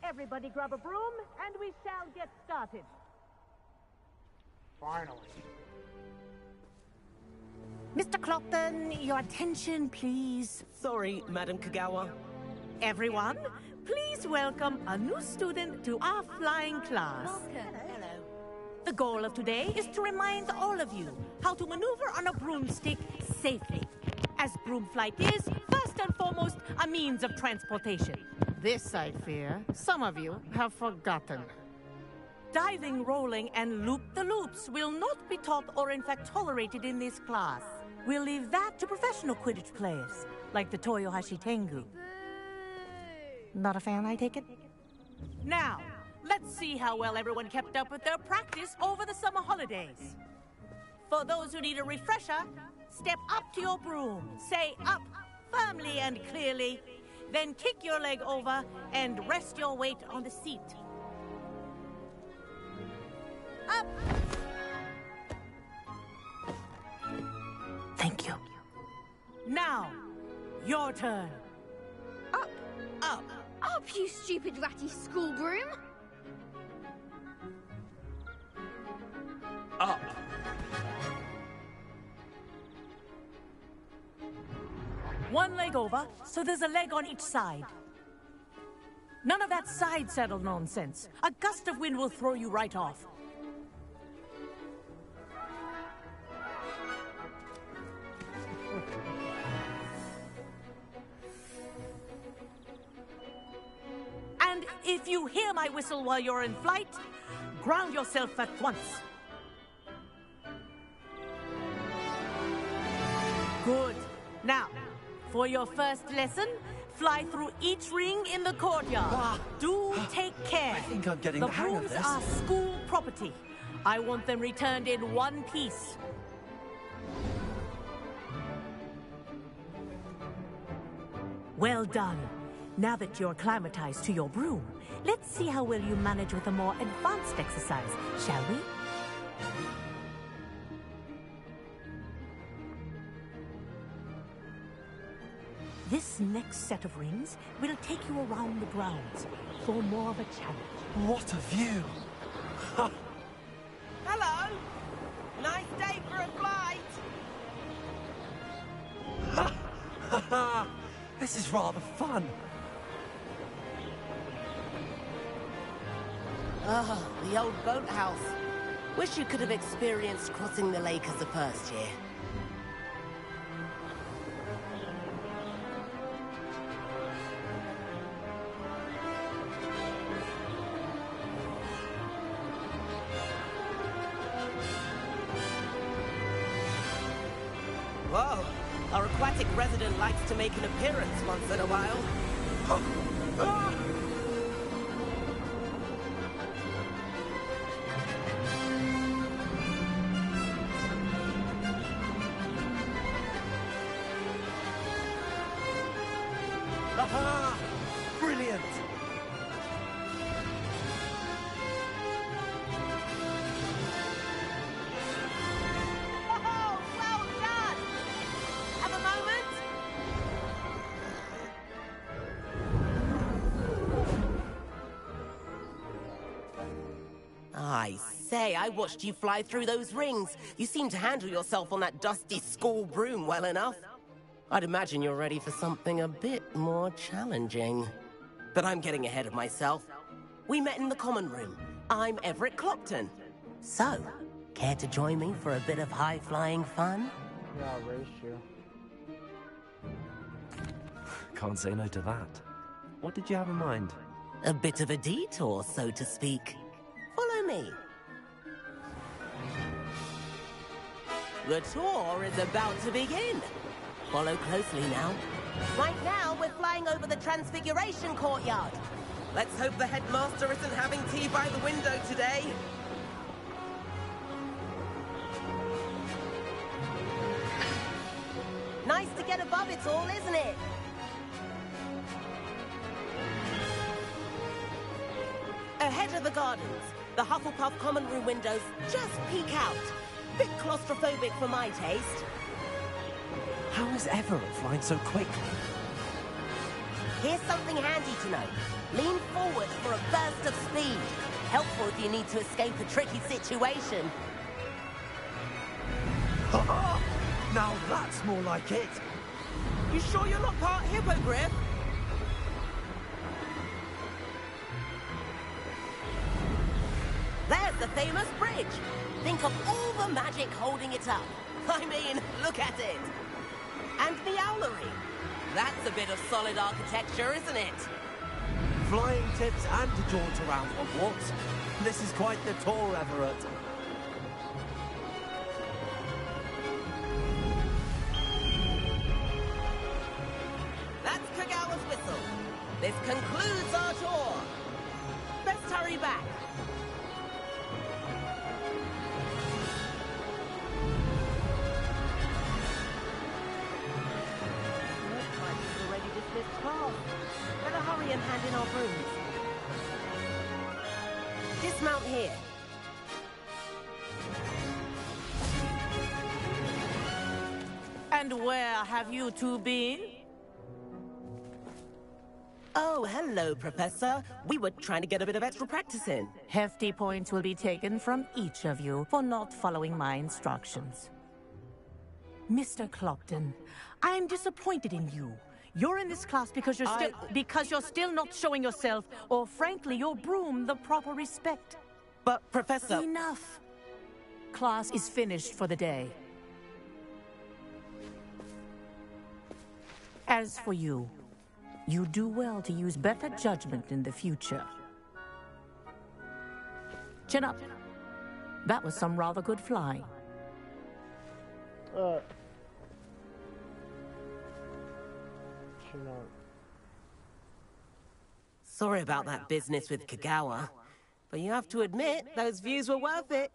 Everybody grab a broom, and we shall get started. Finally. Mr. Clopton, your attention, please. Sorry, Madam Kagawa. Everyone, please welcome a new student to our flying class. Hello. The goal of today is to remind all of you how to maneuver on a broomstick safely. As broom flight is, first and foremost, a means of transportation. This, I fear, some of you have forgotten. diving, rolling, and loop-the-loops will not be taught or in fact tolerated in this class. We'll leave that to professional Quidditch players, like the Toyohashi Tengu. Not a fan, I take it? Now, let's see how well everyone kept up with their practice over the summer holidays. For those who need a refresher, step up to your broom, say up firmly and clearly, then kick your leg over and rest your weight on the seat. Up! Thank you. Now, your turn. Up! Up! Up, you stupid ratty school broom! Up. One leg over, so there's a leg on each side. None of that side saddle nonsense. A gust of wind will throw you right off. And if you hear my whistle while you're in flight, ground yourself at once. Good. Now, for your first lesson, fly through each ring in the courtyard. Wow. Do take care. I think I'm getting the hang of this. The brooms are school property. I want them returned in one piece. Well done. Now that you're acclimatized to your broom, let's see how well you manage with a more advanced exercise, shall we? This next set of rings will take you around the grounds for more of a challenge. What a view! Hello! Nice day for a flight! This is rather fun. Ah, the old boathouse. Wish you could have experienced crossing the lake as a first year. Whoa, our aquatic resident likes to make an appearance once in a while. Aha! Brilliant! Oh, well done! Have a moment? I say, I watched you fly through those rings. You seem to handle yourself on that dusty school broom well enough. I'd imagine you're ready for something a bit more challenging. But I'm getting ahead of myself. We met in the common room. I'm Everett Clopton. So, care to join me for a bit of high-flying fun? Yeah, I'll race you. Can't say no to that. What did you have in mind? A bit of a detour, so to speak. Follow me. The tour is about to begin. Follow closely now. Right now, we're flying over the Transfiguration Courtyard. Let's hope the headmaster isn't having tea by the window today. Nice to get above it all, isn't it? Ahead of the gardens, the Hufflepuff common room windows just peek out. Bit claustrophobic for my taste. How is Everett flying so quickly? Here's something handy to know. Lean forward for a burst of speed. Helpful if you need to escape a tricky situation. Now that's more like it. You sure you're not part hippogriff? There's the famous bridge. Think of all the magic holding it up. I mean, look at it. And the owlery. That's a bit of solid architecture, isn't it? Flying tips and a jaunt around Hogwarts. This is quite the tour, Everett. That's Kagawa's whistle. This concludes our tour. Best hurry back. Looks like we've already dismissed class. Better hurry and hand in our brooms. Dismount here. And where have you two been? Oh, hello, Professor. We were trying to get a bit of extra practice in. Hefty points will be taken from each of you for not following my instructions. Mr. Clopton, I am disappointed in you. You're in this class because you're still not showing yourself, or frankly, your broom, the proper respect. But, Professor... Enough. Class is finished for the day. As for you, you do well to use better judgment in the future. Chin up. That was some rather good flying. Chin up. Sorry about that business with Kagawa, but you have to admit, those views were worth it.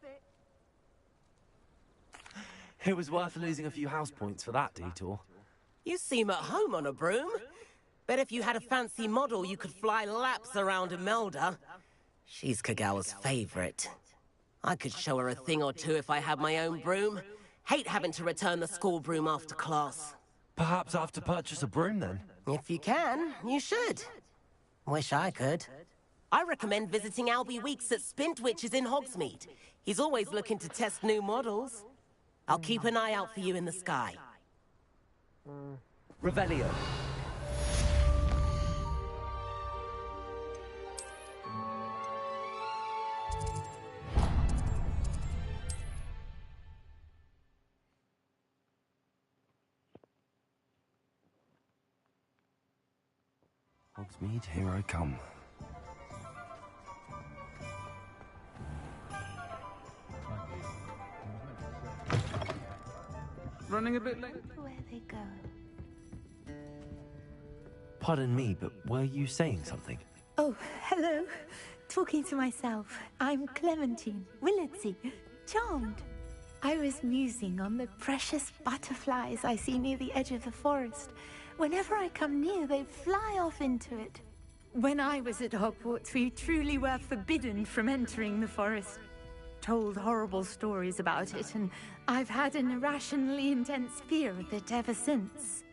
It was worth losing a few house points for that detour. You seem at home on a broom. Bet if you had a fancy model, you could fly laps around Imelda. She's Kagawa's favorite. I could show her a thing or two if I had my own broom. Hate having to return the school broom after class. Perhaps I have to purchase a broom then? If you can, you should. Wish I could. I recommend visiting Albie Weeks at Spintwitches in Hogsmeade. He's always looking to test new models. I'll keep an eye out for you in the sky. Revelio. Hogsmeade, here I come. Running a bit late? Where they go? Pardon me, but were you saying something? Oh, hello. Talking to myself. I'm Clementine Willardsey. Charmed. I was musing on the precious butterflies I see near the edge of the forest. Whenever I come near, they fly off into it. When I was at Hogwarts, we truly were forbidden from entering the forest. Told horrible stories about it, and I've had an irrationally intense fear of it ever since.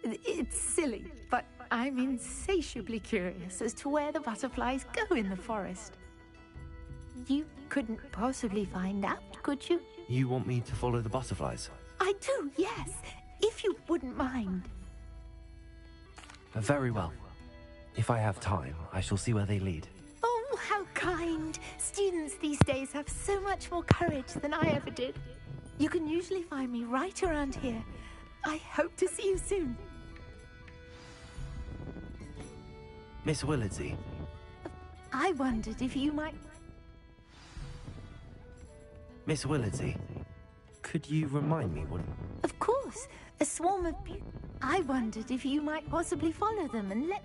It's silly, but I'm insatiably curious as to where the butterflies go in the forest. You couldn't possibly find out, could you? You want me to follow the butterflies? I do, yes, if you wouldn't mind. Very well. If I have time, I shall see where they lead. Oh, how kind. Students these days have so much more courage than I ever did. You can usually find me right around here. I hope to see you soon. Miss Willardsey. I wondered if you might... Miss Willardsey, could you remind me what... Of course. A swarm of... I wondered if you might possibly follow them and let...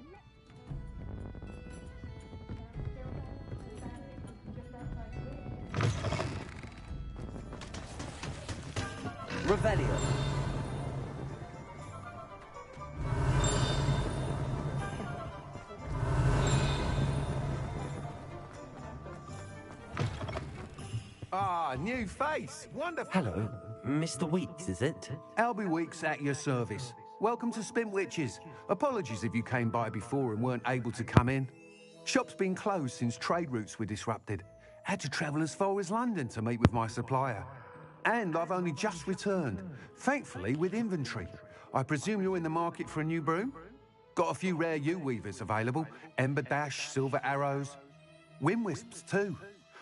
Revelio. Ah, new face. Wonderful. Hello, Mr. Weeks, is it? Albie Weeks at your service. Welcome to Spintwitches. Apologies if you came by before and weren't able to come in. Shop's been closed since trade routes were disrupted. Had to travel as far as London to meet with my supplier. And I've only just returned, thankfully with inventory. I presume you're in the market for a new broom? Got a few rare U-weavers available. Ember Dash, Silver Arrows. Wind Wisps too.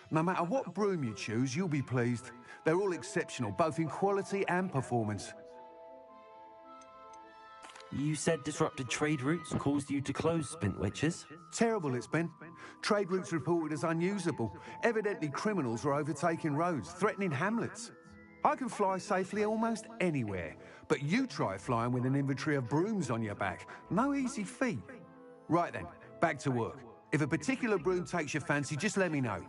No matter what broom you choose, you'll be pleased. They're all exceptional, both in quality and performance. You said disrupted trade routes caused you to close Spintwitches? Terrible it's been. Trade routes reported as unusable. Evidently criminals are overtaking roads, threatening hamlets. I can fly safely almost anywhere, but you try flying with an inventory of brooms on your back. No easy feat. Right then, back to work. If a particular broom takes your fancy, just let me know.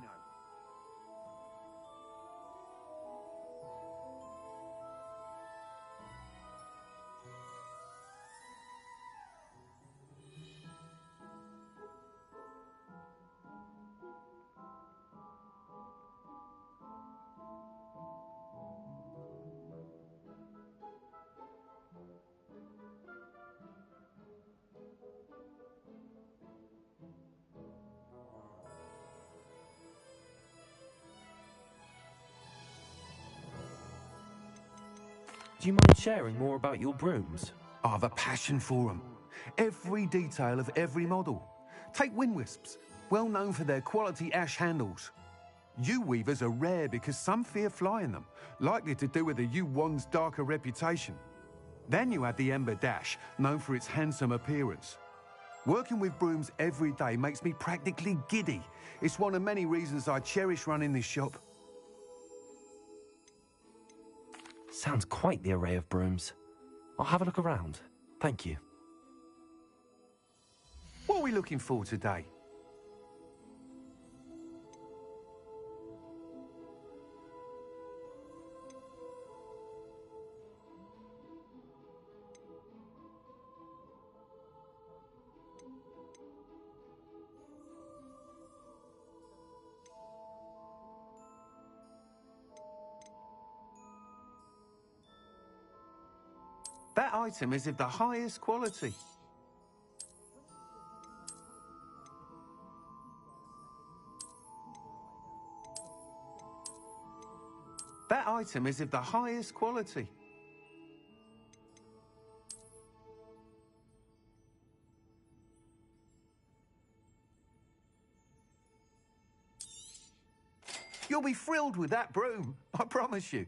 Do you mind sharing more about your brooms? I've a passion for them. Every detail of every model. Take wind wisps, well known for their quality ash handles. Yew weavers are rare because some fear flying them, likely to do with the yew wand's darker reputation. Then you have the ember dash, known for its handsome appearance. Working with brooms every day makes me practically giddy. It's one of many reasons I cherish running this shop. Sounds quite the array of brooms. I'll have a look around. Thank you. What are we looking for today? That item is of the highest quality. That item is of the highest quality. You'll be thrilled with that broom, I promise you.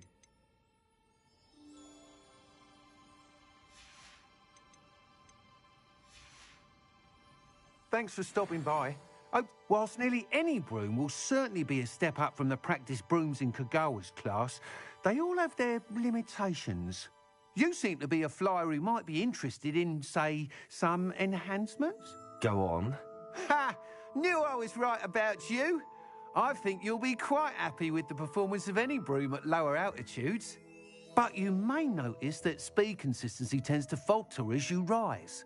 Thanks for stopping by. Oh, whilst nearly any broom will certainly be a step up from the practice brooms in Kagawa's class, they all have their limitations. You seem to be a flyer who might be interested in, say, some enhancements? Go on. Ha! Knew I was right about you. I think you'll be quite happy with the performance of any broom at lower altitudes. But you may notice that speed consistency tends to falter as you rise.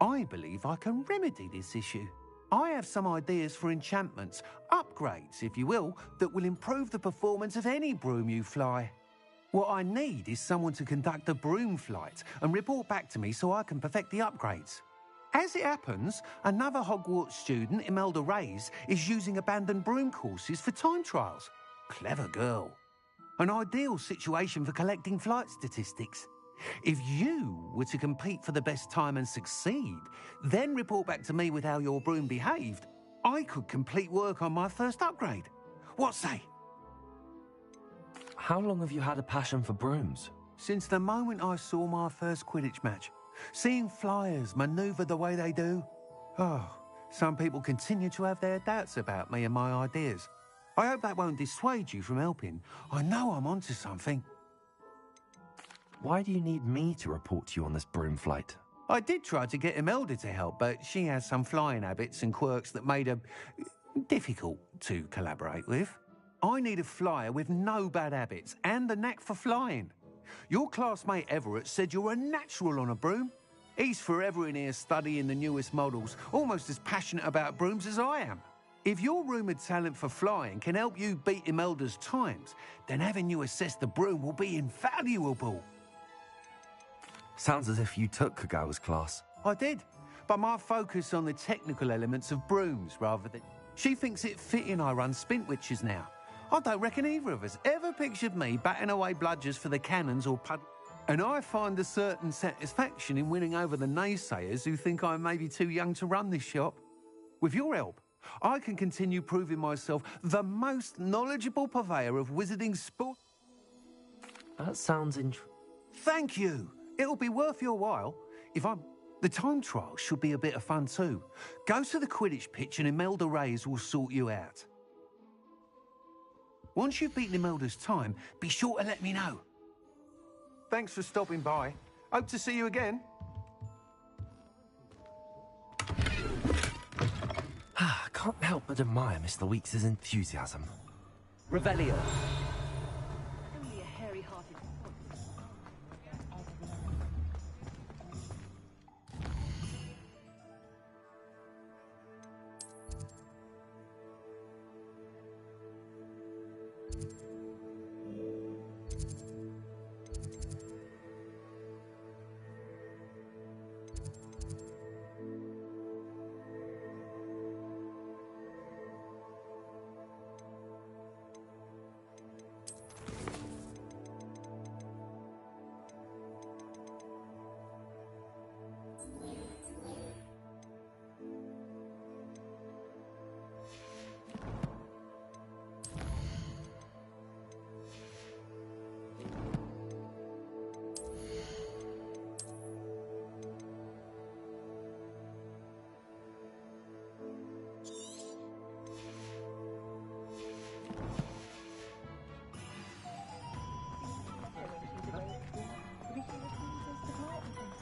I believe I can remedy this issue. I have some ideas for enchantments, upgrades, if you will, that will improve the performance of any broom you fly. What I need is someone to conduct a broom flight and report back to me so I can perfect the upgrades. As it happens, another Hogwarts student, Imelda Reyes, is using abandoned broom courses for time trials. Clever girl. An ideal situation for collecting flight statistics. If you were to compete for the best time and succeed, then report back to me with how your broom behaved, I could complete work on my first upgrade. What say? How long have you had a passion for brooms? Since the moment I saw my first Quidditch match. Seeing flyers manoeuvre the way they do. Oh, some people continue to have their doubts about me and my ideas. I hope that won't dissuade you from helping. I know I'm onto something. Why do you need me to report to you on this broom flight? I did try to get Imelda to help, but she has some flying habits and quirks that made her difficult to collaborate with. I need a flyer with no bad habits and the knack for flying. Your classmate Everett said you're a natural on a broom. He's forever in here studying the newest models, almost as passionate about brooms as I am. If your rumoured talent for flying can help you beat Imelda's times, then having you assess the broom will be invaluable. Sounds as if you took Kagawa's class. I did, but my focus on the technical elements of brooms rather than... She thinks it fitting I run Spintwitches now. I don't reckon either of us ever pictured me batting away bludgers for the cannons or pud... And I find a certain satisfaction in winning over the naysayers who think I'm maybe too young to run this shop. With your help, I can continue proving myself the most knowledgeable purveyor of wizarding sport... That sounds Thank you! It'll be worth your while. The time trial should be a bit of fun too. Go to the Quidditch pitch and Imelda Reyes will sort you out. Once you've beaten Imelda's time, be sure to let me know. Thanks for stopping by. Hope to see you again. I can't help but admire Mr. Weeks' enthusiasm. Revelio. Only a hairy-hearted.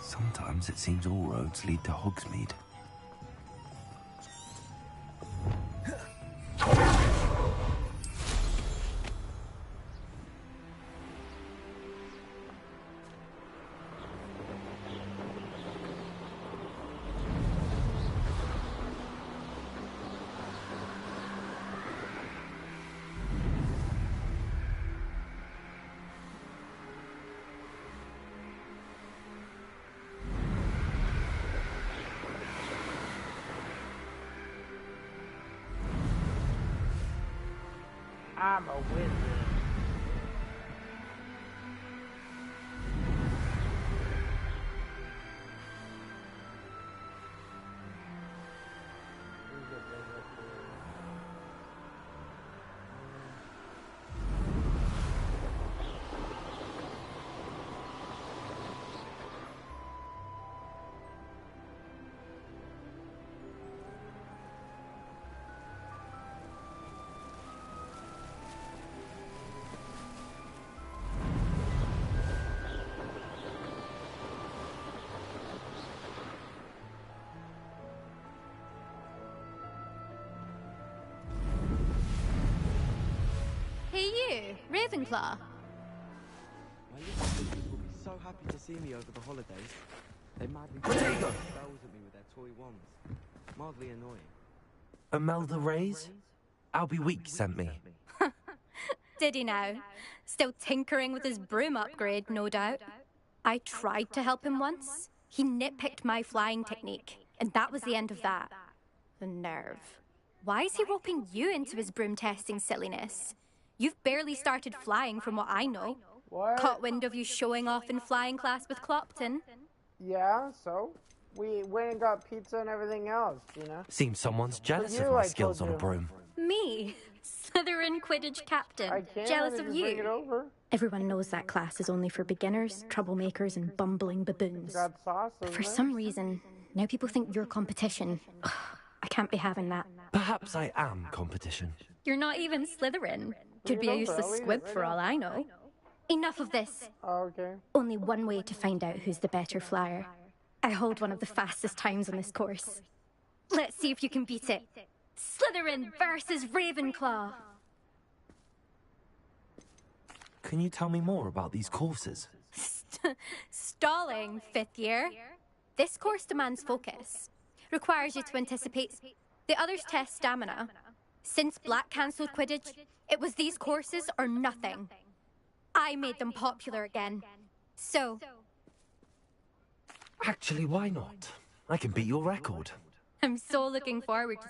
Sometimes it seems all roads lead to Hogsmeade. I'm a wizard. Hey you, Ravenclaw. My little sisters will be so happy to see me over the holidays. They madly throw spells at me with their toy wands. Mildly annoying. Imelda Reyes? Albie Weeks sent me. Did he now? Still tinkering with his broom upgrade, no doubt. I tried to help him once. He nitpicked my flying technique, and that was the end of that. The nerve. Why is he roping you into his broom testing silliness? You've barely started flying from what I know. What? Caught wind of you showing off in flying class with Clopton. Yeah, so? We went and got pizza and everything else, you know? Seems someone's jealous you, of my I skills told on a you. broom. Me? Slytherin Quidditch captain. I can't Jealous if of you bring it you. over. Everyone knows that class is only for beginners, troublemakers, and bumbling baboons. Got sauce, But for doesn't it? some reason, now people think you're competition. Ugh, I can't be having that. Perhaps I am competition. You're not even Slytherin. Could it be a over, useless I'll eat it squib right for now. all I know. Enough of this. Oh, okay. Only one way to find out who's the better flyer. I hold one of the fastest times on this course. Let's see if you can beat it. Slytherin versus Ravenclaw. Can you tell me more about these courses? Stalling, 5th year. This course demands focus. Requires you to anticipate. The others test stamina. Since Black cancelled Quidditch, it was these courses or nothing. I made them popular again. So... Actually, why not? I can beat your record. I'm so looking forward to